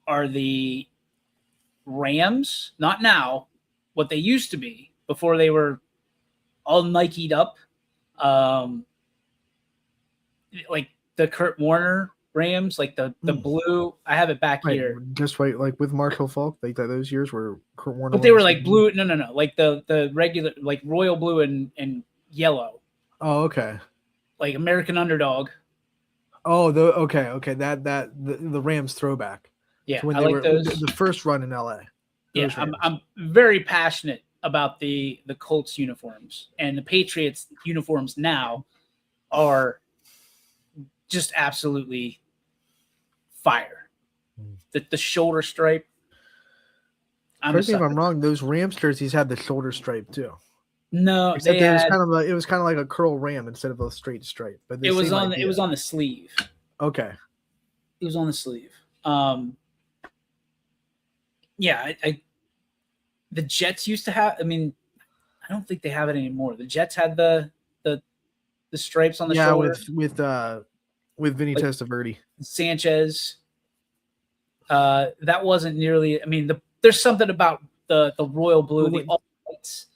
are the Rams, not now, what they used to be before they were all Nike'd up. Like the Kurt Warner Rams, like the blue. I have it back here. Just right, like with Marshall Faulk, like those years were Kurt Warner. But they were like blue. No. Like the regular, like royal blue and yellow. Oh, okay. Like American Underdog. Oh, okay. That the Rams throwback. Yeah, when I like those. The first run in LA. Yeah, I'm very passionate about the Colts uniforms, and the Patriots uniforms now are just absolutely fire. The shoulder stripe. Correct me if I'm wrong. Those Rams jerseys had the shoulder stripe too. No, Except it was kind of like a curl ram instead of a straight stripe. But it was on the sleeve. Okay. It was on the sleeve. Yeah, the Jets used to have. I mean, I don't think they have it anymore. The Jets had the stripes on the shoulder. With Vinny Testaverde. Sanchez. That wasn't nearly. I mean, there's something about the royal blue, the all whites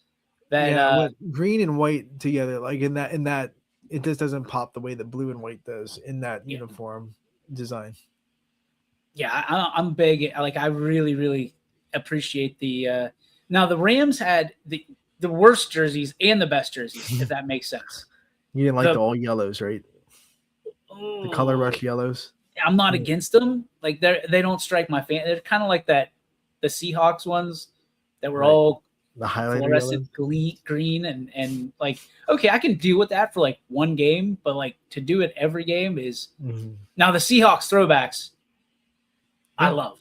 that green and white together, like in that it just doesn't pop the way that blue and white does in that uniform design. Yeah, I'm big. Like, I really, really appreciate the. Now the Rams had the worst jerseys and the best jerseys, if that makes sense. You didn't like the all yellows, right? The color rush yellows. I'm not against them. Like, they don't strike my fan. They're kind of like the Seahawks ones that were all the highlighter fluorescent green and like, okay, I can deal with that for like one game, but like to do it every game is now the Seahawks throwbacks. I love.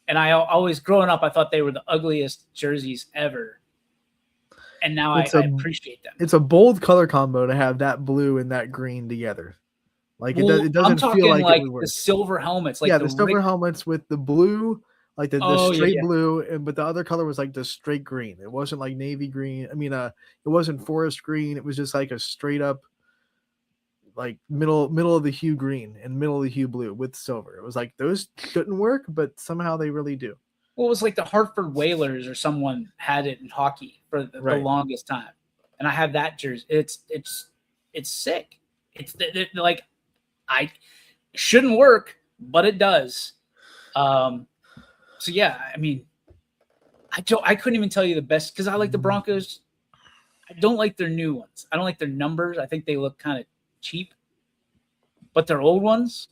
And I always, growing up, I thought they were the ugliest jerseys ever. And now I appreciate them. It's a bold color combo to have that blue and that green together. Like, it doesn't feel like the silver helmets. Like the silver helmets with the blue, like the straight blue, but the other color was like the straight green. It wasn't like navy green. I mean, it wasn't forest green. It was just like a straight up, like middle of the hue green and middle of the hue blue with silver. It was like those shouldn't work, but somehow they really do. Well, it was like the Hartford Whalers or someone had it in hockey for the longest time, and I have that jersey. It's sick. It's like, I shouldn't work, but it does. So yeah, I mean, I couldn't even tell you the best because I like the Broncos. I don't like their new ones. I don't like their numbers. I think they look kind of cheap, but their old ones,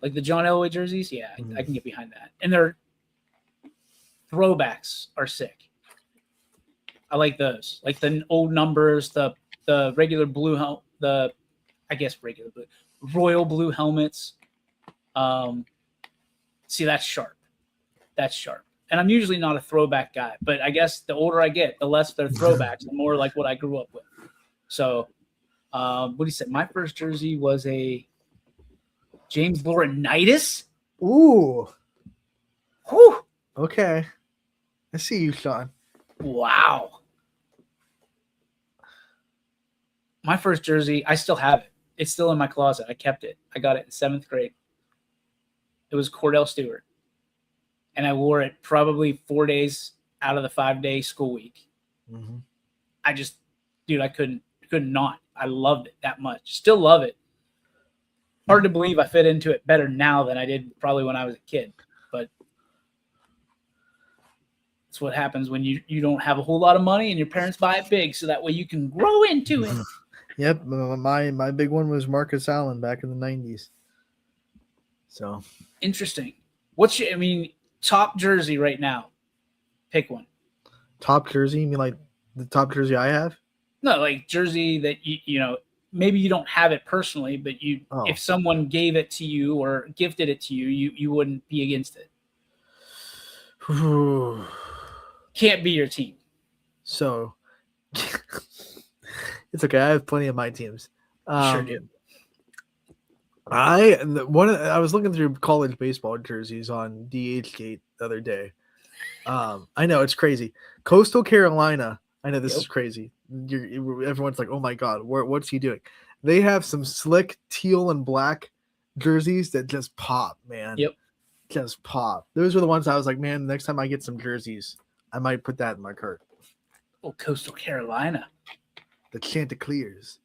like the John Elway jerseys, I can get behind that. And their throwbacks are sick. I like those, like the old numbers, the regular blue, regular blue, royal blue helmets. See, that's sharp. And I'm usually not a throwback guy, but I guess the older I get, the less they're throwbacks, the more like what I grew up with. So, what do you say? My first jersey was a James Laurinaitis. Ooh. Whew. Okay. I see you, Sean. Wow. My first jersey, I still have it. It's still in my closet. I kept it. I got it in 7th grade. It was Cordell Stewart. And I wore it probably 4 days out of the 5-day school week. Mm-hmm. I couldn't not. I loved it that much. Still love it. Hard to believe I fit into it better now than I did probably when I was a kid. But that's what happens when you don't have a whole lot of money and your parents buy it big so that way you can grow into it. Yep. My big one was Marcus Allen back in the 90s. So interesting. Top jersey right now? Pick one. Top jersey? You mean like the top jersey I have? No, like jersey that maybe you don't have it personally, but if someone gave it to you or gifted it to you, you wouldn't be against it. Can't be your team. So it's okay. I have plenty of my teams. Sure do. I was looking through college baseball jerseys on DHgate the other day. I know it's crazy. Coastal Carolina. I know this is crazy. Everyone's like, "Oh my God, what's he doing?" They have some slick teal and black jerseys that just pop, man. Yep, just pop. Those were the ones I was like, man. Next time I get some jerseys, I might put that in my cart. Oh, Coastal Carolina, the Chanticleers.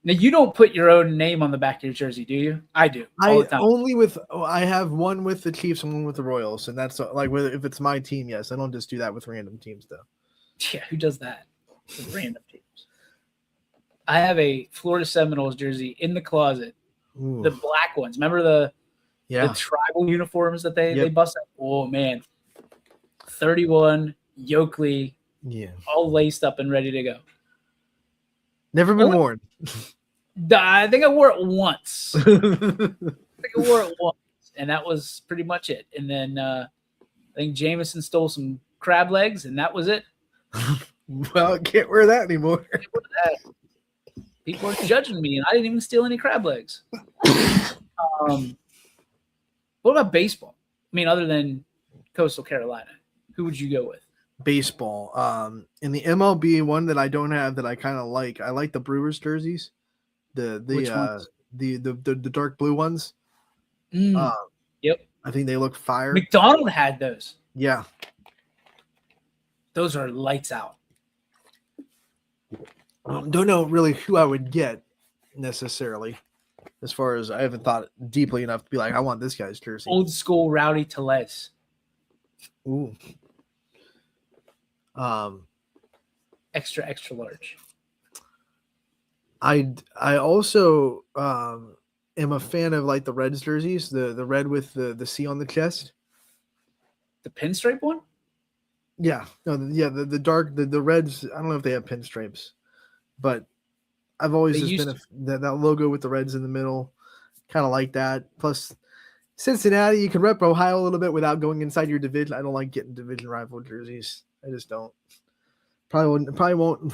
Now, you don't put your own name on the back of your jersey, do you? I do. All the time. I have one with the Chiefs and one with the Royals, and that's like if it's my team, yes. I don't just do that with random teams, though. Yeah, who does that with random teams? I have a Florida Seminoles jersey in the closet. Ooh. The black ones. Remember the tribal uniforms that they bust out? Oh, man. 31, Yoakley, Yeah. all laced up and ready to go. Never been Only- worn. I think I wore it once. And that was pretty much it. And then I think Jameson stole some crab legs, and that was it. Well, I can't wear that anymore. People are judging me, and I didn't even steal any crab legs. What about baseball? I mean, other than Coastal Carolina, who would you go with? Baseball. In the MLB, one that I don't have that I kind of like. I like the Brewers jerseys. Which ones? The dark blue ones. Yep. I think they look fire. McDonald had those. Yeah. Those are lights out. Don't know really who I would get necessarily, as far as I haven't thought deeply enough to be like, I want this guy's jersey. Old school Rowdy Tellez. Ooh. Extra large. I also am a fan of like the Reds jerseys, the red with the C on the chest. The pinstripe one? Yeah, no, the dark the Reds. I don't know if they have pinstripes, but I've always They just been that logo with the Reds in the middle, kind of like that. Plus, Cincinnati, you can rep Ohio a little bit without going inside your division. I don't like getting division rival jerseys. I just don't. Probably won't.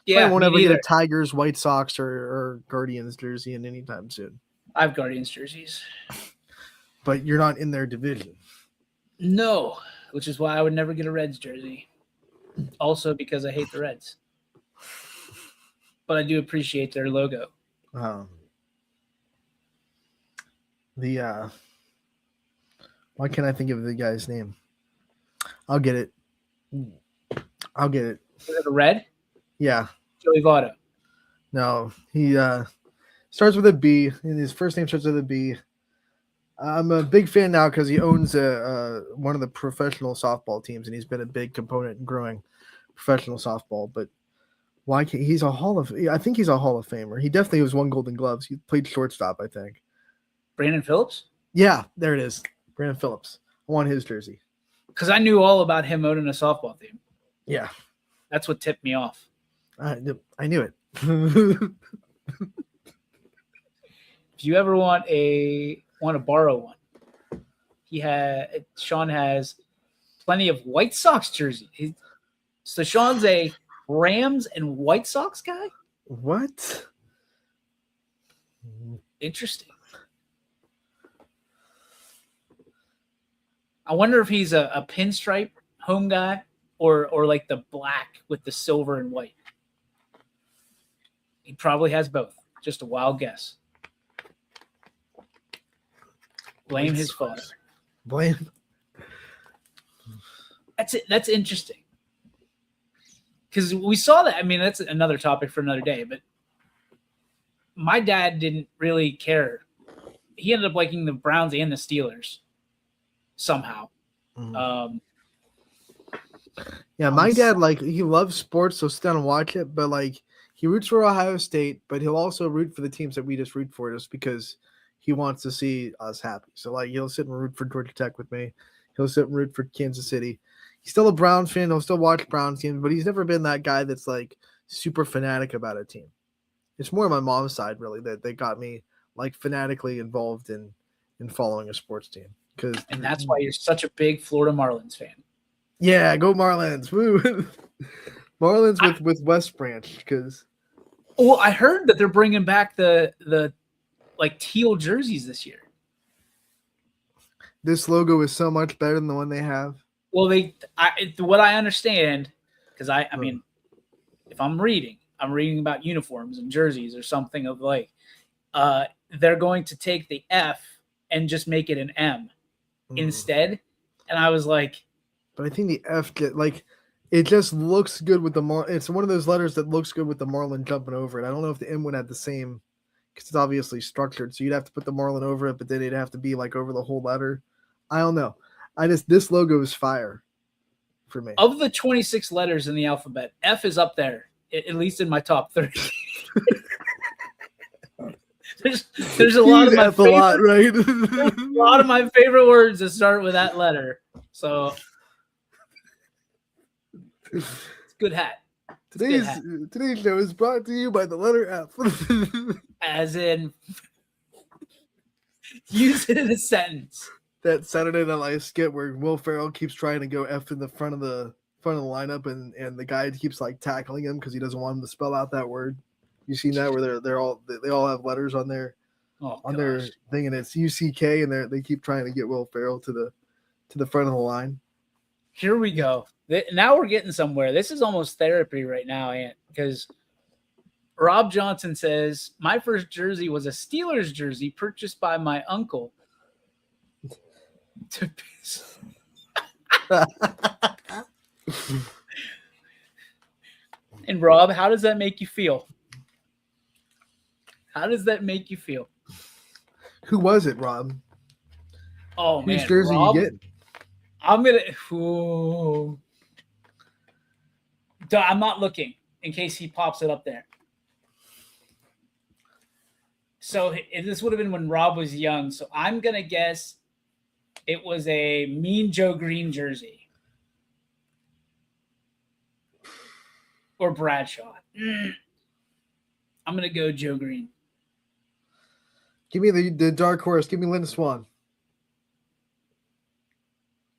Yeah, won't me ever get neither. a Tigers, White Sox, or Guardians jersey in anytime soon. I have Guardians jerseys. But you're not in their division. No, which is why I would never get a Reds jersey. Also because I hate the Reds. But I do appreciate their logo. Why can't I think of the guy's name? I'll get it. Is it a red? Yeah. Joey Votto. No, he starts with a B, and his first name starts with a B. I'm a big fan now because he owns one of the professional softball teams, and he's been a big component in growing professional softball. But why can't he's a Hall of? I think he's a Hall of Famer. He definitely was won Golden Gloves. He played shortstop, I think. Brandon Phillips? Yeah, there it is. Brandon Phillips. I want his jersey. Because I knew all about him owning a softball team. Yeah, That's what tipped me off. I knew it. If you ever want to borrow one, Sean has plenty of White Sox jerseys. So Sean's a Rams and White Sox guy? What? Interesting. I wonder if he's a pinstripe home guy or like the black with the silver and white. He probably has both. Just a wild guess. Blame his father. Blame. That's it. That's interesting. Because we saw that. I mean, that's another topic for another day. But my dad didn't really care. He ended up liking the Browns and the Steelers somehow. Yeah, my dad, like, he loves sports, so sit down and watch it. But, like, he roots for Ohio State, but he'll also root for the teams that we just root for just because he wants to see us happy. So, like, he'll sit and root for Georgia Tech with me. He'll sit and root for Kansas City. He's still a Browns fan. He'll still watch Browns games, but he's never been that guy that's, like, super fanatic about a team. It's more my mom's side, really, that got me, like, fanatically involved in following a sports team. And that's why you're such a big Florida Marlins fan. Yeah, go Marlins. Woo. Marlins with West Branch because. Well, I heard that they're bringing back the like teal jerseys this year. This logo is so much better than the one they have. Well, what I understand, because I mean, if I'm reading about uniforms and jerseys or something of like, they're going to take the F and just make it an M instead. And I was like, but I think the F it just looks good with the it's one of those letters that looks good with the Marlin jumping over it. I don't know if the M would have the same because it's obviously structured. So you'd have to put the Marlin over it, but then it'd have to be like over the whole letter. I don't know. This logo is fire for me. Of the 26 letters in the alphabet, F is up there, at least in my top 30. There's a lot of my favorite, a lot of my favorite words that start with that letter. So It's a good hat. Today's hat. today's show is brought to you by the letter F. As in, use it in a sentence. That Saturday Night Live skit where Will Ferrell keeps trying to go F in the front of the lineup, and the guy keeps like tackling him because he doesn't want him to spell out that word. You seen that where they all have letters on their thing, and it's UCK, and they keep trying to get Will Ferrell to the front of the line. Here we go. Now we're getting somewhere. This is almost therapy right now, Ant, because Rob Johnson says, my first jersey was a Steelers jersey purchased by my uncle. And Rob, how does that make you feel? How does that make you feel? Who was it, Rob? Oh, man. Whose jersey Rob, you get? I'm not looking in case he pops it up there. So this would have been when Rob was young. So I'm going to guess it was a Mean Joe Green jersey. Or Bradshaw. I'm going to go Joe Green. Give me the dark horse. Give me Linda Swan.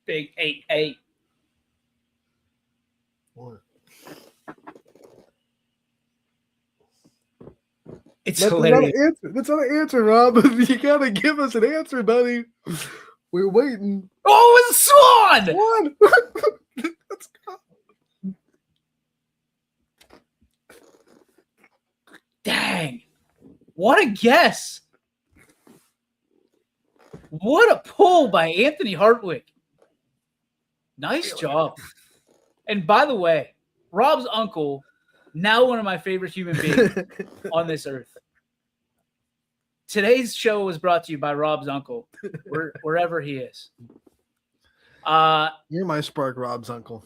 Big 8-8. What? It's That's hilarious. not an answer. That's not an answer, Rob. You gotta give us an answer, buddy. We're waiting. Oh, it's Swan! One. Let's go. Dang. What a guess. What a pull by Anthony Hartwig. Nice job. And by the way, Rob's uncle, now one of my favorite human beings on this earth. Today's show was brought to you by Rob's uncle, wherever he is. You're my spark, Rob's uncle.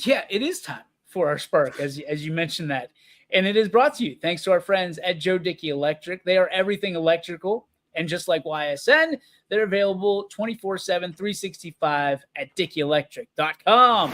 Yeah, it is time for our spark, as you mentioned that. And it is brought to you thanks to our friends at Joe Dickey Electric. They are everything electrical. And just like YSN, they're available 24/7, 365 at DickeyElectric.com.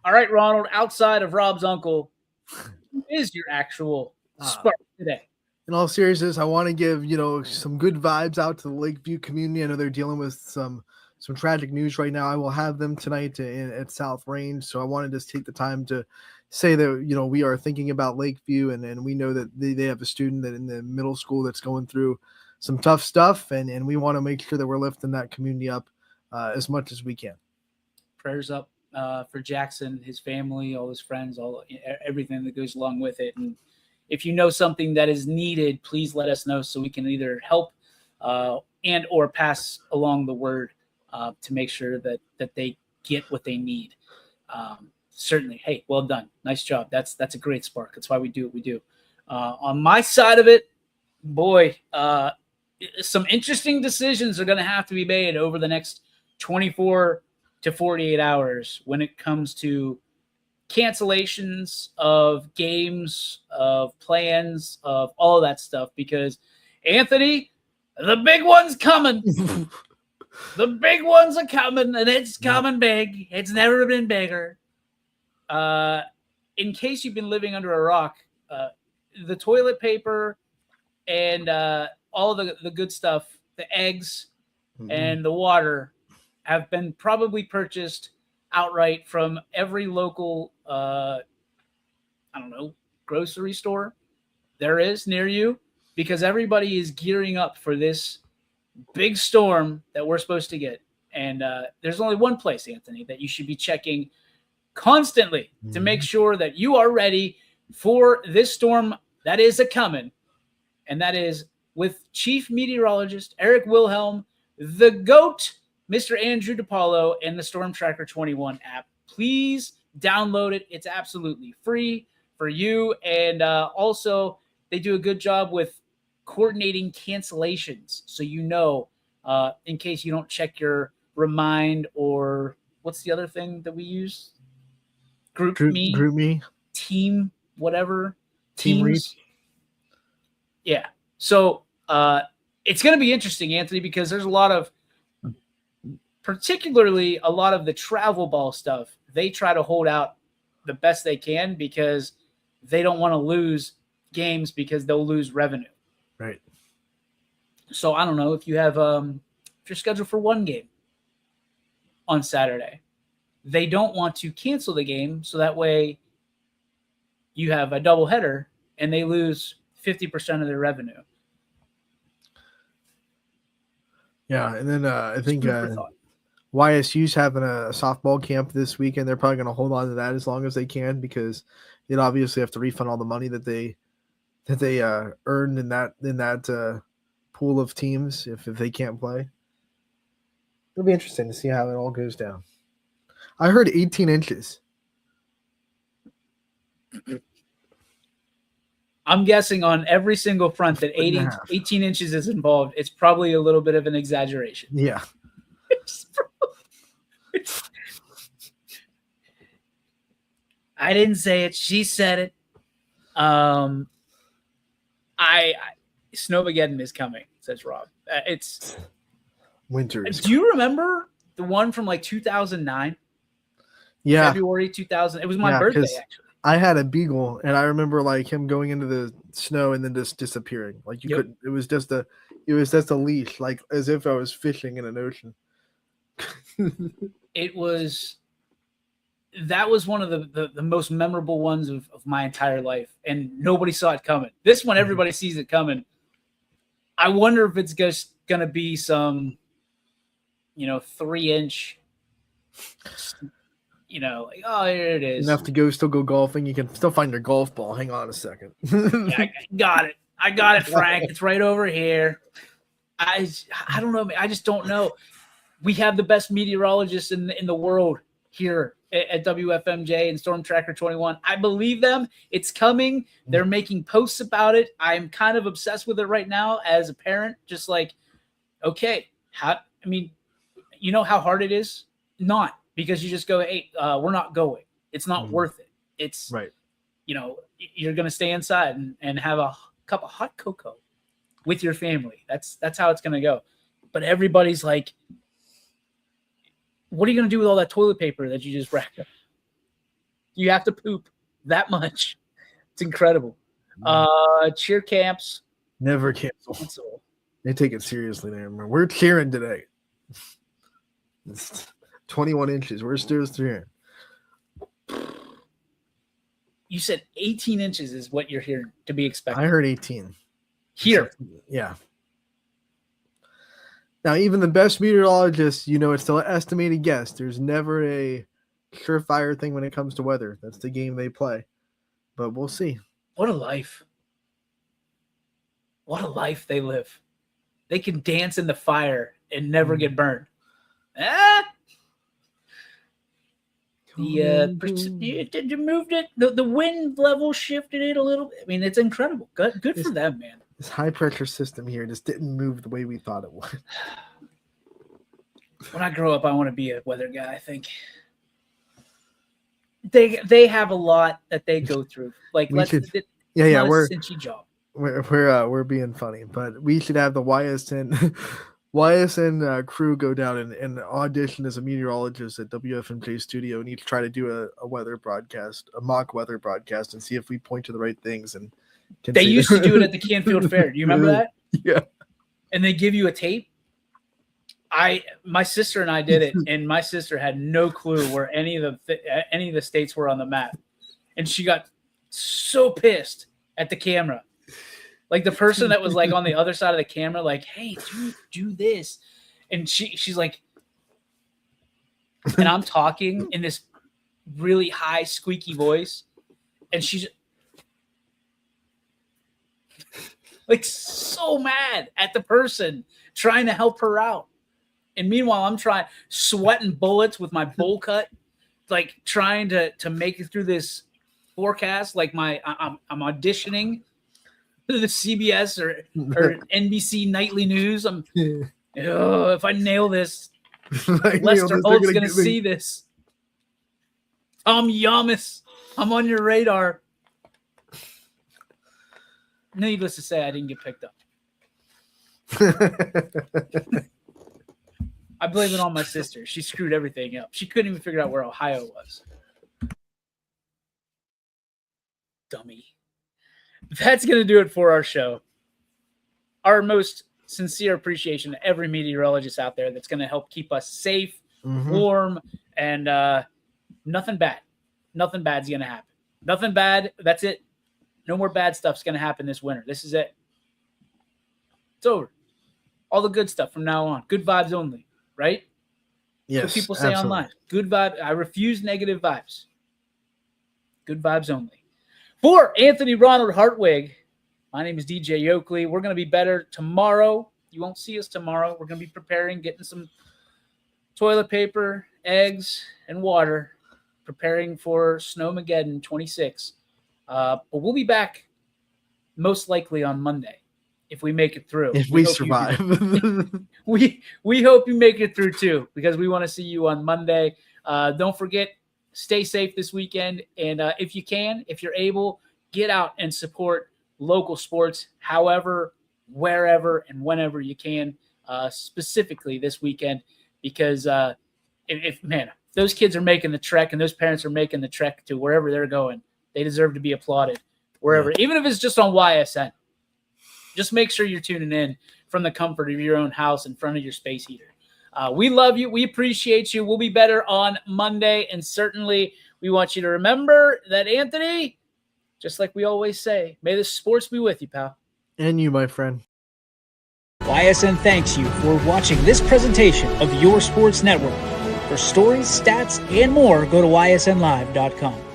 All right, Ronald, outside of Rob's uncle, who is your actual spark today? In all seriousness, I want to give some good vibes out to the Lakeview community. I know they're dealing with some tragic news right now. I will have them tonight at South Range, so I wanted to take the time to say that we are thinking about Lakeview, and we know that they have a student that in the middle school that's going through some tough stuff, and we want to make sure that we're lifting that community up as much as we can. Prayers up for Jackson, his family, all his friends, everything that goes along with it. And if you know something that is needed, please let us know so we can either help and or pass along the word to make sure that they get what they need. Certainly. Hey, well done. Nice job. That's a great spark. That's why we do what we do. On my side of it, boy, some interesting decisions are going to have to be made over the next 24 to 48 hours when it comes to cancellations of games, of plans, of all that stuff. Because, Anthony, the big one's coming. The big ones are coming, and it's coming big. It's never been bigger. In case you've been living under a rock, the toilet paper and all the good stuff, the eggs and the water have been probably purchased outright from every local, grocery store there is near you, because everybody is gearing up for this big storm that we're supposed to get. And there's only one place, Anthony, that you should be checking constantly to make sure that you are ready for this storm that is a-coming. And that is with Chief Meteorologist Eric Wilhelm, the GOAT, Mr. Andrew DePaulo, and the Storm Tracker 21 app. Please download it. It's absolutely free for you. And also, they do a good job with coordinating cancellations. So in case you don't check your Remind, or what's the other thing that we use? Group Me, Team, whatever. Team Teams. Yeah. So it's going to be interesting, Anthony, because there's particularly a lot of the travel ball stuff. They try to hold out the best they can because they don't want to lose games because they'll lose revenue. Right. So I don't know if you have if you're scheduled for one game on Saturday, they don't want to cancel the game so that way you have a doubleheader and they lose 50% of their revenue. Yeah, and then I think YSU's having a softball camp this weekend. They're probably going to hold on to that as long as they can because they'd obviously have to refund all the money that they earned in that pool of teams if they can't play. It'll be interesting to see how it all goes down. I heard 18 inches. I'm guessing on every single front that 18 inches is involved. It's probably a little bit of an exaggeration. Yeah. I didn't say it. She said it. Snowmageddon is coming, says Rob. It's winter. Do you remember the one from like 2009? Yeah. February 2000. It was my birthday, actually. I had a beagle, and I remember like him going into the snow and then just disappearing. Like you couldn't. It was just a leash, like as if I was fishing in an ocean. That was one of the most memorable ones of my entire life, and nobody saw it coming. This one, everybody sees it coming. I wonder if it's just going to be some, 3-inch, like, oh, here it is. Enough to still go golfing. You can still find your golf ball. Hang on a second. Yeah, I got it. I got it, Frank. It's right over here. I don't know. I just don't know. We have the best meteorologists in the world here at WFMJ and Storm Tracker 21. I believe them. It's coming. They're making posts about it. I'm kind of obsessed with it right now as a parent. Just like, okay, you know how hard it is? Not because you just go, hey, we're not going. It's not worth it. It's right. You're going to stay inside and have a cup of hot cocoa with your family. That's how it's going to go. But everybody's like, what are you going to do with all that toilet paper that you just racked up? You have to poop that much. It's incredible. Cheer camps. Never cancel. They take it seriously there. We're cheering today. It's 21 inches. We're still cheering. You said 18 inches is what you're hearing to be expected. I heard 18. Here. Yeah. Now, even the best meteorologists, it's still an estimated guess. There's never a surefire thing when it comes to weather. That's the game they play. But we'll see. What a life. What a life they live. They can dance in the fire and never get burned. You moved it. The wind level shifted it a little bit. I mean, it's incredible. Good for them, man. This high pressure system here just didn't move the way we thought it would. When I grow up, I want to be a weather guy. I think they have a lot that they go through. Like we're being funny, but we should have the YSN crew go down and audition as a meteorologist at WFMJ studio and each try to do a weather broadcast, a mock weather broadcast, and see if we point to the right things. And they used to do it at the Canfield Fair. Do you remember that? Yeah. And they give you a tape. My sister and I did it, and my sister had no clue where any of the states were on the map, and she got so pissed at the camera. Like the person that was like on the other side of the camera, like, hey, do this. And she's like, and I'm talking in this really high, squeaky voice. And she's like so mad at the person trying to help her out. And meanwhile, I'm sweating bullets with my bowl cut, like trying to make it through this forecast. Like I'm auditioning the CBS or NBC nightly news. If I nail this, Lester Holt's going to see this. Tom Yamas, I'm on your radar. Needless to say, I didn't get picked up. I blame it on my sister. She screwed everything up. She couldn't even figure out where Ohio was. Dummy. That's going to do it for our show. Our most sincere appreciation to every meteorologist out there that's going to help keep us safe, warm, and nothing bad. Nothing bad's going to happen. Nothing bad. That's it. No more bad stuff's going to happen this winter. This is it. It's over. All the good stuff from now on. Good vibes only. Right? Yes, what people say absolutely. online. Good vibe. I refuse negative vibes. Good vibes only. For Anthony Ronald Hartwig, my name is DJ Oakley. We're going to be better tomorrow. You won't see us tomorrow. We're going to be preparing, getting some toilet paper, eggs, and water, preparing for Snowmageddon 26. But we'll be back most likely on Monday. If we make it through. If we survive. We hope you make it through too, because we want to see you on Monday. Don't forget, stay safe this weekend. And if you can, if you're able, get out and support local sports, however, wherever, and whenever you can, specifically this weekend, because if those kids are making the trek and those parents are making the trek to wherever they're going, they deserve to be applauded wherever, even if it's just on YSN. Just make sure you're tuning in from the comfort of your own house in front of your space heater. We love you. We appreciate you. We'll be better on Monday. And certainly we want you to remember that, Anthony, just like we always say, may the sports be with you, pal. And you, my friend. YSN thanks you for watching this presentation of Your Sports Network. For stories, stats, and more, go to ysnlive.com.